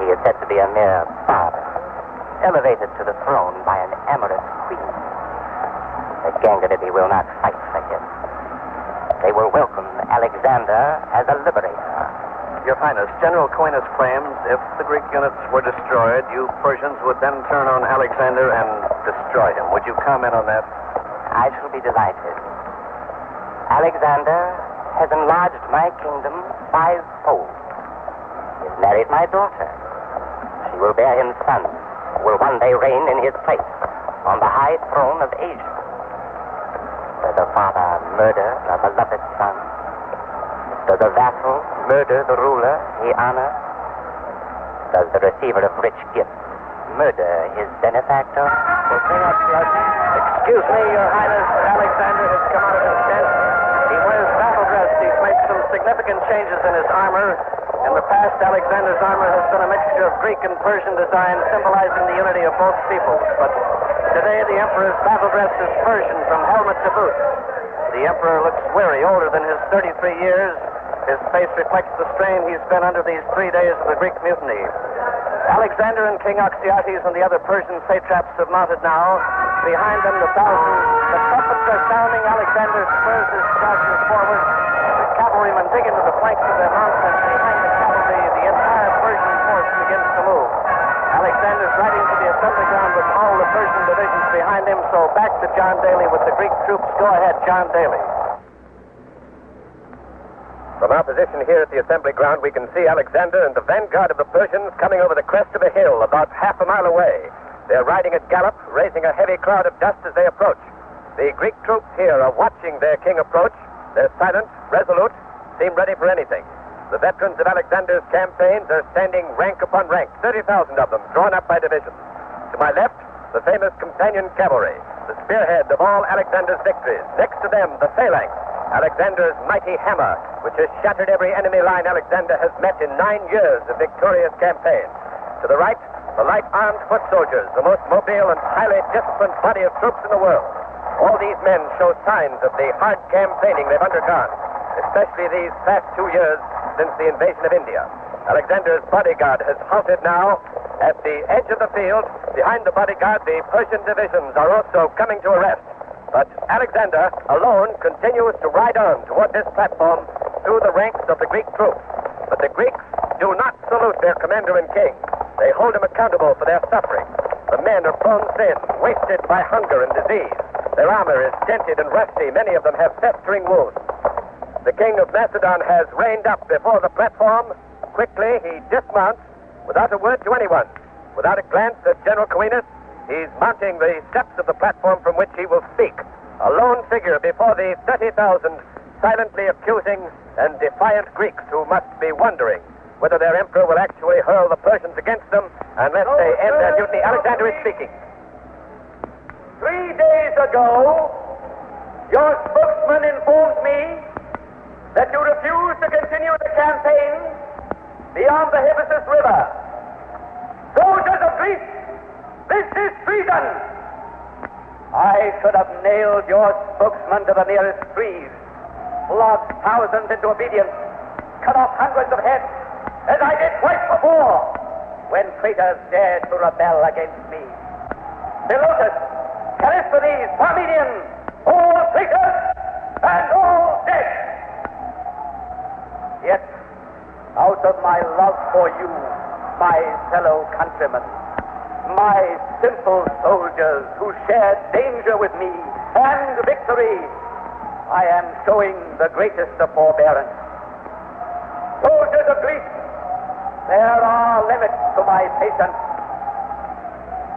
[SPEAKER 19] He is said to be a mere barber, elevated to the throne by an amorous queen. The Gangaridi will not fight for him. They will welcome Alexander as a liberator.
[SPEAKER 8] Your Highness, General Coenus claims if the Greek units were destroyed, you Persians would then turn on Alexander and destroy him. Would you comment on that?
[SPEAKER 19] I shall be delighted. Alexander has enlarged my kingdom 5-fold. He has married my daughter. She will bear him sons who will one day reign in his place on the high throne of Asia. Does a father murder a beloved son? Does a vassal murder the ruler he honors? Does the receiver of rich gifts murder his benefactor?
[SPEAKER 8] Well, King Oxyates, excuse me, Your Highness, Alexander has come out of his tent. He wears battle dress. He's made some significant changes in his armor. In the past, Alexander's armor has been a mixture of Greek and Persian design, symbolizing the unity of both peoples. But today, the Emperor's battle dress is Persian from helmet to boot. The Emperor looks weary, older than his 33 years. His face reflects the strain he's been under these 3 days of the Greek mutiny. Alexander and King Oxyates and the other Persian satraps have mounted now. Behind them, the thousands. The trumpets are sounding. Alexander spurs his chargers forward. The cavalrymen dig into the flanks of their mounts, and behind the cavalry, the entire Persian force begins to move. Alexander's riding to the assembly ground with all the Persian divisions behind him, so back to John Daly with the Greek troops. Go ahead, John Daly.
[SPEAKER 2] From our position here at the assembly ground, we can see Alexander and the vanguard of the Persians coming over the crest of a hill about half a mile away. They're riding at gallop, raising a heavy cloud of dust as they approach. The Greek troops here are watching their king approach. They're silent, resolute, seem ready for anything. The veterans of Alexander's campaigns are standing rank upon rank, 30,000 of them, drawn up by division. To my left, the famous companion cavalry, the spearhead of all Alexander's victories. Next to them, the phalanx, Alexander's mighty hammer, which has shattered every enemy line Alexander has met in 9 years of victorious campaigns. To the right, the light armed foot soldiers, the most mobile and highly disciplined body of troops in the world.
[SPEAKER 12] All these men show signs of the hard campaigning they've undergone, especially these past 2 years since the invasion of India. Alexander's bodyguard has halted now at the edge of the field. Behind the bodyguard, the Persian divisions are also coming to a rest. But Alexander alone continues to ride on toward this platform through the ranks of the Greek troops. But the Greeks do not salute their commander and king. They hold him accountable for their suffering. The men are bone thin, wasted by hunger and disease. Their armor is dented and rusty. Many of them have festering wounds. The king of Macedon has reined up before the platform. Quickly, he dismounts without a word to anyone. Without a glance at General Coenus, he's mounting the steps of the platform from which he will speak. A lone figure before the 30,000 silently accusing and defiant Greeks who must be wondering whether their emperor will actually hurl the Persians against them unless they end their mutiny. Alexander is speaking.
[SPEAKER 15] 3 days ago, your spokesman informed me that you refused to continue the campaign beyond the Hypasus River. Soldiers of Greece, this is treason! I should have nailed your spokesman to the nearest trees, flogged thousands into obedience, cut off hundreds of heads, as I did twice before, when traitors dared to rebel against me. Philotas, Callisthenes, Parmenion, all traitors and all dead. Yet, out of my love for you, my fellow countrymen, my simple soldiers who shared danger with me and victory, I am showing the greatest of forbearance. Soldiers of Greece, there are limits to my patience.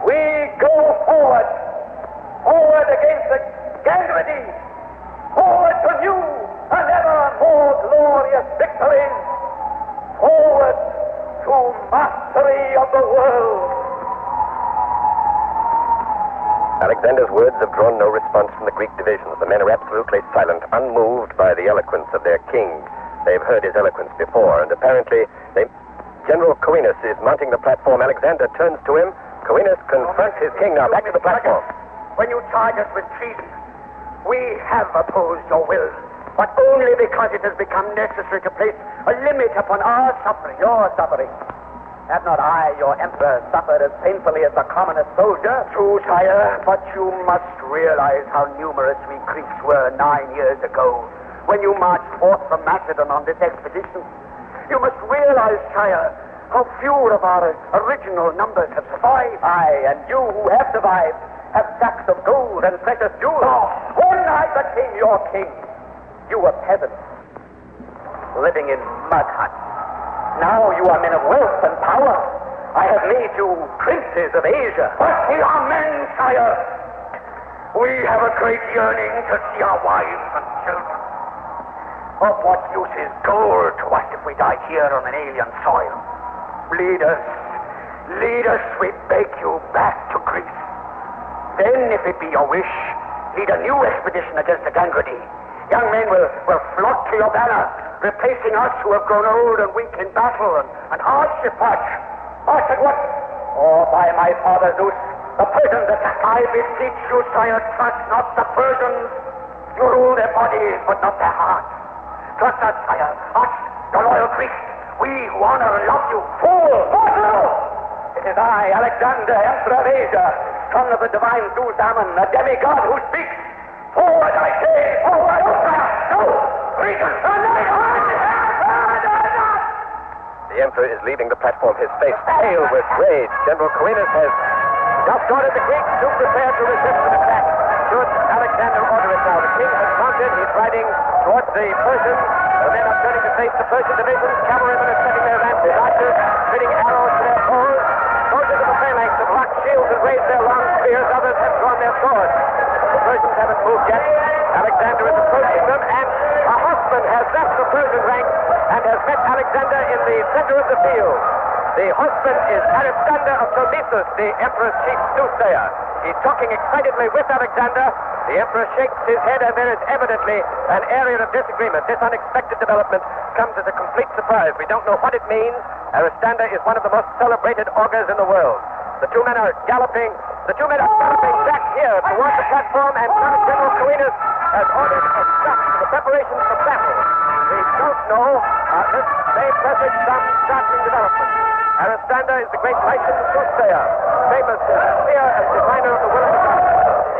[SPEAKER 15] We go forward against the Gangrene, forward to new and ever more glorious victories, forward to mastery of the world.
[SPEAKER 12] Alexander's words have drawn no response from the Greek divisions. The men are absolutely silent, unmoved by the eloquence of their king. They've heard his eloquence before, and apparently General Coenus is mounting the platform. Alexander turns to him. Coenus confronts his king. Now back to the platform.
[SPEAKER 18] When you charge us with treason, we have opposed your will, but only because it has become necessary to place a limit upon our suffering.
[SPEAKER 15] Your suffering. Have not I, your emperor, suffered as painfully as the commonest soldier?
[SPEAKER 18] True, sire, but you must realize how numerous we Greeks were 9 years ago when you marched forth from Macedon on this expedition. You must realize, sire, how few of our original numbers have survived.
[SPEAKER 15] I and you who have survived have sacks of gold and precious jewels.
[SPEAKER 18] Oh.
[SPEAKER 15] When I became your king, you were peasants, living in mud huts. Now you are men of wealth and power. I have made you princes of Asia.
[SPEAKER 18] But we are men, sire. We have a great yearning to see our wives and children. Of what use is gold to us if we die here on an alien soil? Lead us, we beg you, back to Greece. Then, if it be your wish, lead a new expedition against the Gangrene. Young men will flock to your banner, replacing us who have grown old and weak in battle and hardship. March at once, or by my father Zeus, the Persians attack. I beseech you, sire, trust not the Persians. You rule their bodies, but not their hearts. Trust us, sire, us, your loyal Greeks, we who honor and love you.
[SPEAKER 15] Fool! Mortal! It is I, Alexander, Emperor of Asia, son of the divine Zeus Ammon, a demigod who speaks. Forward, I say! Forward! No! Greetings!
[SPEAKER 12] The emperor is leaving the platform, his face pale with rage. General Coenus has just ordered the Greeks to prepare to resist an attack. Should Alexander order it now? The king has mounted. He's riding towards the Persians. The men are turning to face the Persian divisions. Cavalrymen are setting their lances, archers fitting arrows to their bows. Soldiers of the phalanx have locked shields and raised their long spears. Others have drawn their swords. The Persians haven't moved yet. Alexander is approaching them, and a horseman has left the Persian ranks and has met Alexander in the center of the field. The horseman is Aristander of Tolesus, the emperor's chief soothsayer. He's talking excitedly with Alexander. The emperor shakes his head, and there is evidently an area of disagreement. This unexpected development comes as a complete surprise. We don't know what it means. Aristander is one of the most celebrated augurs in the world. The two men are galloping
[SPEAKER 10] The two men are galloping back here towards the platform, and General Coenus has ordered a stop to the preparations for battle. We don't know unless they presage some startling development. Aristander is the great licensed soothsayer, famous seer and diviner of the will of the gods.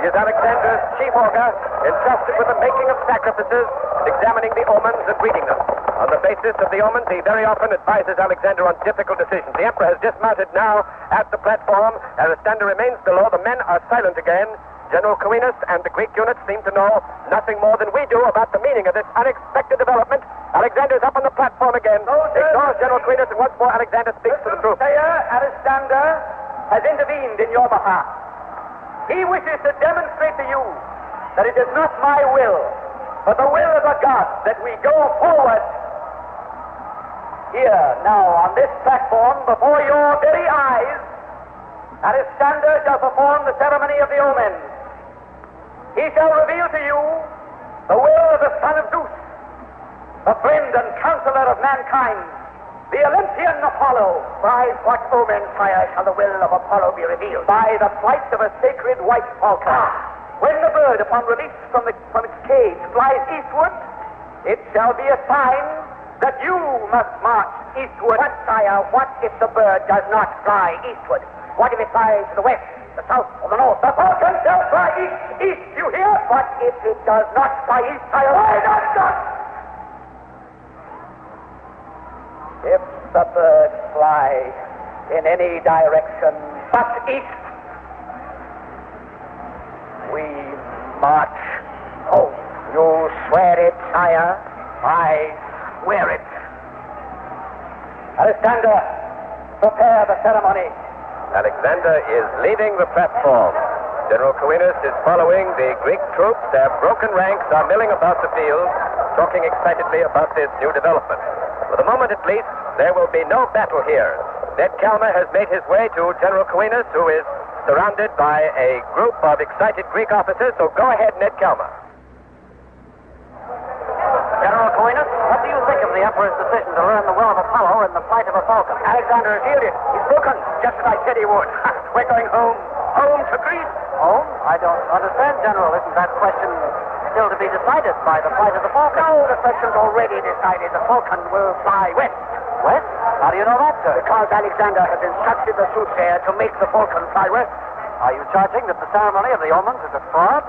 [SPEAKER 10] He is Alexander's chief augur, entrusted with the making of sacrifices, examining the omens and reading them. On the basis of the omens, he very often advises Alexander on difficult decisions. The emperor has dismounted now at the platform. Aristander remains below. The men are silent again. General Coenus and the Greek units seem to know nothing more than we do about the meaning of this unexpected development. Alexander is up on the platform again. Ignores General Coenus, and once more Alexander speaks to the troops.
[SPEAKER 13] Aristander has intervened in your behalf. He wishes to demonstrate to you that it is not my will, but the will of the gods that we go forward. Here, now, on this platform, before your very eyes, Aristander shall perform the ceremony of the omen. He shall reveal to you the will of the son of Zeus, the friend and counselor of mankind, the Olympian Apollo. By what omen, sire, shall the will of Apollo be revealed? By the flight of a sacred white falcon. When the bird, upon release from its cage, flies eastward, it shall be a sign that you must march eastward. But, sire, what if the bird does not fly eastward? What if it flies to the west, the south, or the north? The falcon shall fly east, you hear? What if it does not fly east, sire? Why not? If the bird fly in any direction but east, we march home. You swear it, sire? I swear it. Aristander, prepare the ceremony.
[SPEAKER 10] Alexander is leaving the platform. General Coenus is following. The Greek troops, their broken ranks, are milling about the field, talking excitedly about this new development. For the moment, at least, there will be no battle here. Ned Calmer has made his way to General Coenus, who is surrounded by a group of excited Greek officers. So go ahead, Ned Calmer.
[SPEAKER 13] General Coenus, what do you think of the Emperor's decision to learn the will of Apollo in the flight of a falcon? Alexander has yielded. He's broken, just as I said he would. We're going home. Home to Greece. Home? I don't understand, General. Isn't that question still to be decided by the flight of the falcon? No, the question's already decided. The falcon will fly west. West? How do you know that, sir? Because Alexander has instructed the soothsayer to make the falcon fly west. Are you charging that the ceremony of the omens is a fraud?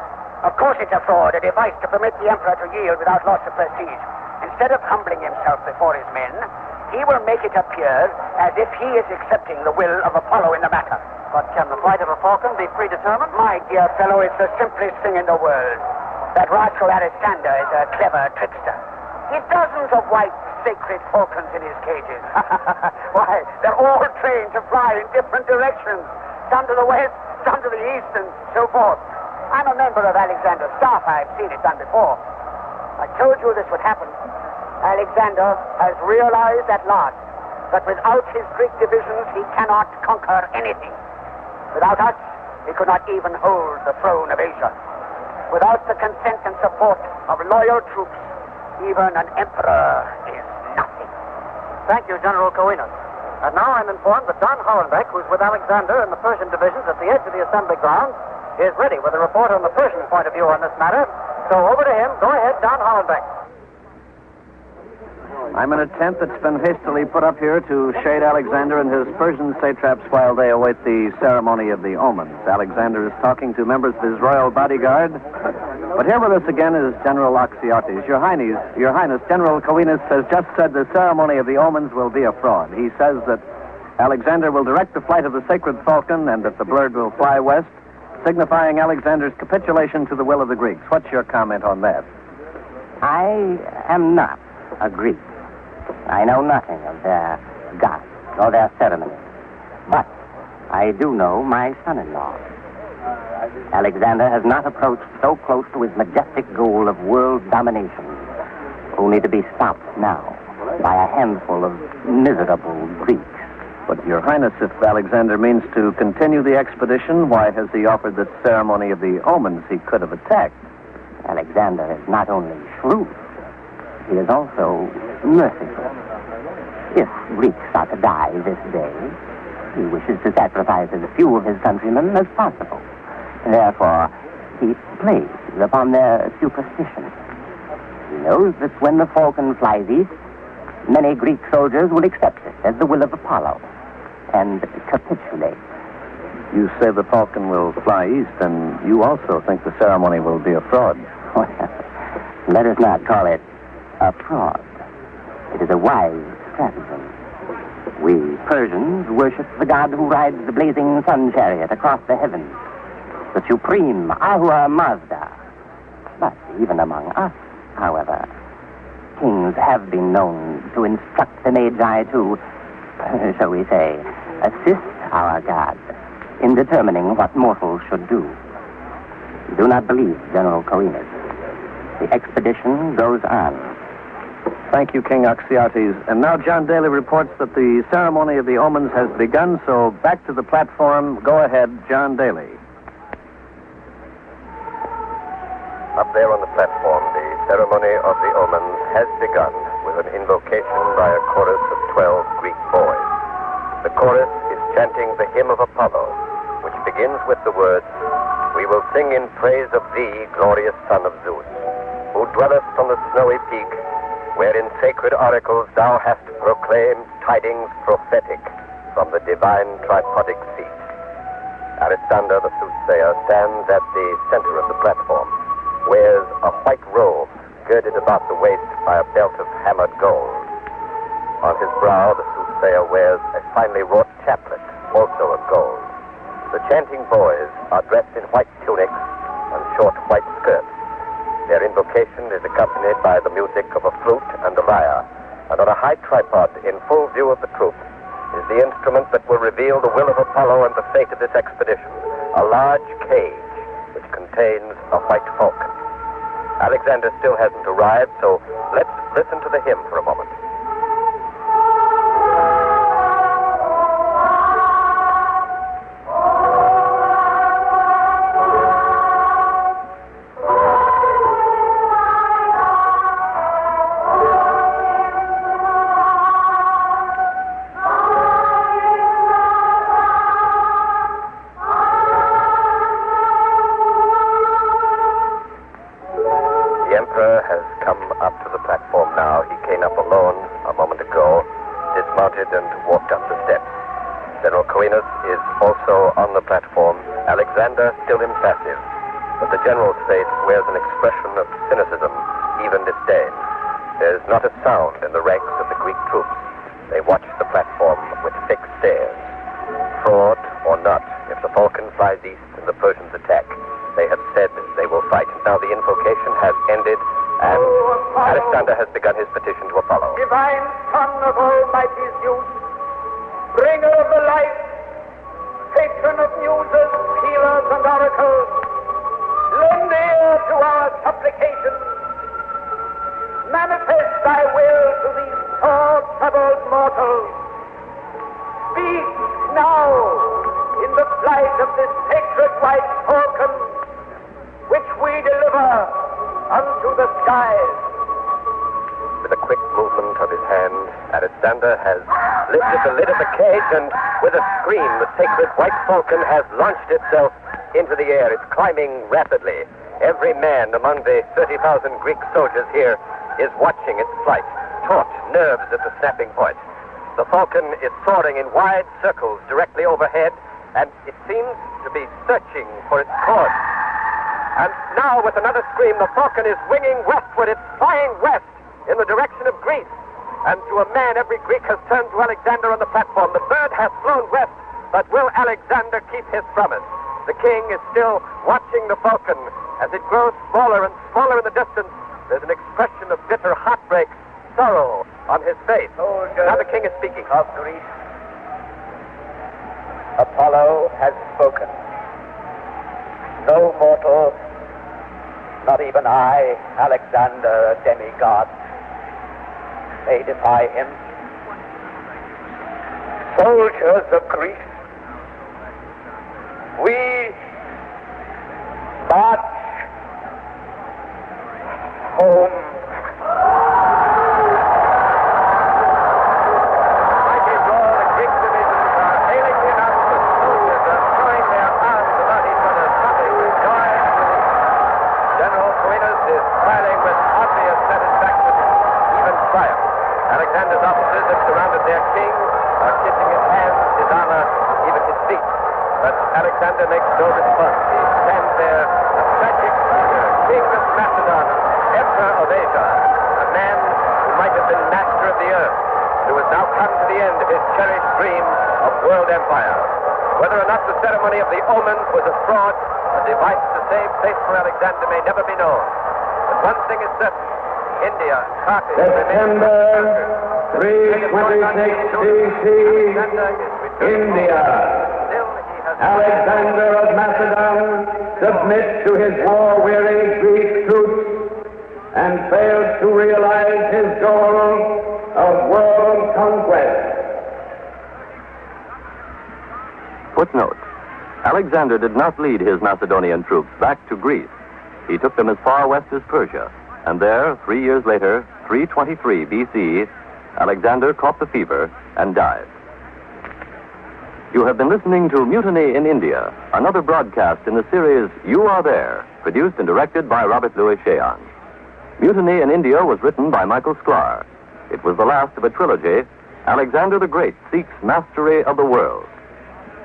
[SPEAKER 13] Of course it's a fraud, a device to permit the emperor to yield without loss of prestige. Instead of humbling himself before his men, he will make it appear as if he is accepting the will of Apollo in the matter. But can the flight of a falcon be predetermined? My dear fellow, it's the simplest thing in the world. That rascal Aristander is a clever trickster. He has dozens of white sacred falcons in his cages. Why, they're all trained to fly in different directions. Some to the west, some to the east, and so forth. I'm a member of Alexander's staff. I've seen it done before. I told you this would happen. Alexander has realized at last that without his Greek divisions, he cannot conquer anything. Without us, he could not even hold the throne of Asia. Without the consent and support of loyal troops, even an emperor is nothing. Thank you, General Coenus. And now I'm informed that Don Hollenbeck, who's with Alexander in the Persian divisions at the edge of the assembly grounds, is ready with a report on the Persian point of view on this matter. So over to him. Go ahead, Don Hollenbeck.
[SPEAKER 17] I'm in a tent that's been hastily put up here to shade Alexander and his Persian satraps while they await the ceremony of the omens. Alexander is talking to members of his royal bodyguard. But here with us again is General Oxyates. Your Highness, General Coenus has just said the ceremony of the omens will be a fraud. He says that Alexander will direct the flight of the sacred falcon and that the bird will fly west, signifying Alexander's capitulation to the will of the Greeks. What's your comment on that?
[SPEAKER 19] I am not a Greek. I know nothing of their gods or their ceremonies. But I do know my son-in-law. Alexander has not approached so close to his majestic goal of world domination, only to be stopped now by a handful of miserable Greeks.
[SPEAKER 17] But, Your Highness, if Alexander means to continue the expedition, why has he offered the ceremony of the omens? He could have attacked.
[SPEAKER 19] Alexander is not only shrewd, he is also merciful. If Greeks are to die this day, He wishes to sacrifice as few of his countrymen as possible. Therefore, he plays upon their superstition. He knows that when the falcon flies east, many Greek soldiers will accept it as the will of Apollo and capitulate.
[SPEAKER 17] You say the falcon will fly east, and you also think the ceremony will be a fraud.
[SPEAKER 19] Well, let us not call it a fraud. It is a wise stratagem. We Persians worship the god who rides the blazing sun chariot across the heavens, the supreme Ahura Mazda. But even among us, however, kings have been known to instruct the Magi to, shall we say, assist our god in determining what mortals should do. Do not believe General Coenus. The expedition goes on.
[SPEAKER 17] Thank you, King Oxyates. And now John Daly reports that the ceremony of the omens has begun, so back to the platform. Go ahead, John Daly.
[SPEAKER 2] Up there on the platform, the ceremony of the omens has begun with an invocation by a chorus of 12 Greek boys. The chorus is chanting the hymn of Apollo, which begins with the words, "We will sing in praise of thee, glorious son of Zeus, who dwellest on the snowy peak, where in sacred oracles thou hast proclaimed tidings prophetic from the divine tripodic seat." Alexander the soothsayer stands at the center of the platform, wears a white robe girded about the waist by a belt of hammered gold. On his brow, the soothsayer wears a finely wrought chaplet, also of gold. The chanting boys are dressed in white tunics and short white skirts. Their invocation is accompanied by the music of a flute and a lyre, and on a high tripod in full view of the troops is the instrument that will reveal the will of Apollo and the fate of this expedition, a large cage which contains a white falcon. Alexander still hasn't arrived, so let's listen to the hymn for a moment. And walked up the steps. General Coenus is also on the platform. Alexander still impassive, but the general's face wears an expression of cynicism, even disdain. There's not a sound in the ranks of the Greek troops. They watch the platform with fixed stares. Fraud or not, if the falcon flies east and the Persians attack, they have said they will fight. Now the invocation has ended, and Alexander has begun his petition to Apollo.
[SPEAKER 15] Divine son of almighty Zeus, bringer of the light, patron of muses, healers, and oracles, lend ear to our supplications. Manifest thy will to these sore troubled mortals. Speak now in the flight of this sacred white falcon, which we deliver unto the skies.
[SPEAKER 2] With a quick movement of his hand, Alexander has lifted the lid of the cage, and with a scream, the sacred white falcon has launched itself into the air. It's climbing rapidly. Every man among the 30,000 Greek soldiers here is watching its flight, taut, nerves at the snapping point. The falcon is soaring in wide circles directly overhead, and it seems to be searching for its course. And now, with another scream, the falcon is winging westward. It's flying west in the direction of Greece. And to a man, every Greek has turned to Alexander on the platform. The bird has flown west, but will Alexander keep his promise? The king is still watching the falcon. As it grows smaller and smaller in the distance, there's an expression of bitter heartbreak, sorrow on his face. Now the king is speaking.
[SPEAKER 7] Of Greece, Apollo has spoken. No mortal, not even I, Alexander, a demigod, may defy him. Soldiers of Greece, we march home.
[SPEAKER 15] Mighty draw, the Greek divisions are hailing the
[SPEAKER 2] But Alexander makes no response. He stands there, a tragic figure, king of Macedon, emperor of Asia, a man who might have been master of the earth, who has now come to the end of his cherished dream of world empire. Whether or not the ceremony of the omens was a fraud, a device to save face for Alexander may never be known. But one thing is certain. India, Carthage,
[SPEAKER 3] September 326 BC, India. Alexander of Macedon submits to his war-weary Greek troops and fails to realize his goal of world conquest.
[SPEAKER 4] Footnote. Alexander did not lead his Macedonian troops back to Greece. He took them as far west as Persia, and there, 3 years later, 323 BC, Alexander caught the fever and died. You have been listening to Mutiny in India, another broadcast in the series You Are There, produced and directed by Robert Louis Cheon. Mutiny in India was written by Michael Sklar. It was the last of a trilogy. Alexander the Great Seeks Mastery of the World.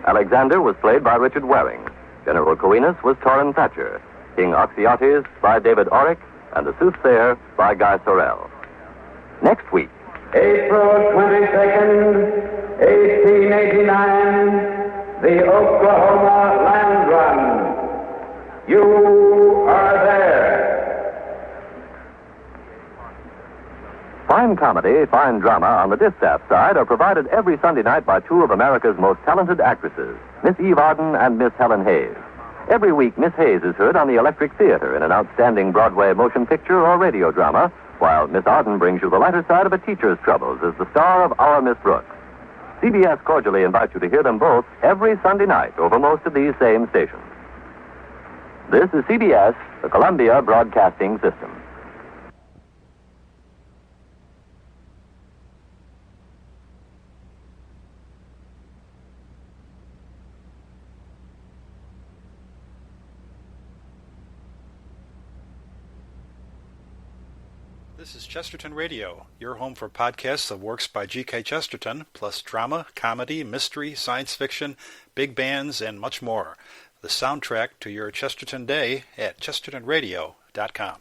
[SPEAKER 4] Alexander was played by Richard Waring. General Coenus was Torrin Thatcher. King Oxyates by David Orrick, and the Soothsayer by Guy Sorel. Next week,
[SPEAKER 3] April 22nd, 1889, the Oklahoma Land Run. You are there.
[SPEAKER 4] Fine comedy, fine drama on the distaff side are provided every Sunday night by two of America's most talented actresses, Miss Eve Arden and Miss Helen Hayes. Every week, Miss Hayes is heard on the Electric Theater in an outstanding Broadway motion picture or radio drama, while Miss Arden brings you the lighter side of a teacher's troubles as the star of Our Miss Brooks. CBS cordially invites you to hear them both every Sunday night over most of these same stations. This is CBS, the Columbia Broadcasting System.
[SPEAKER 20] This is Chesterton Radio, your home for podcasts of works by G.K. Chesterton, plus drama, comedy, mystery, science fiction, big bands, and much more. The soundtrack to your Chesterton day at chestertonradio.com.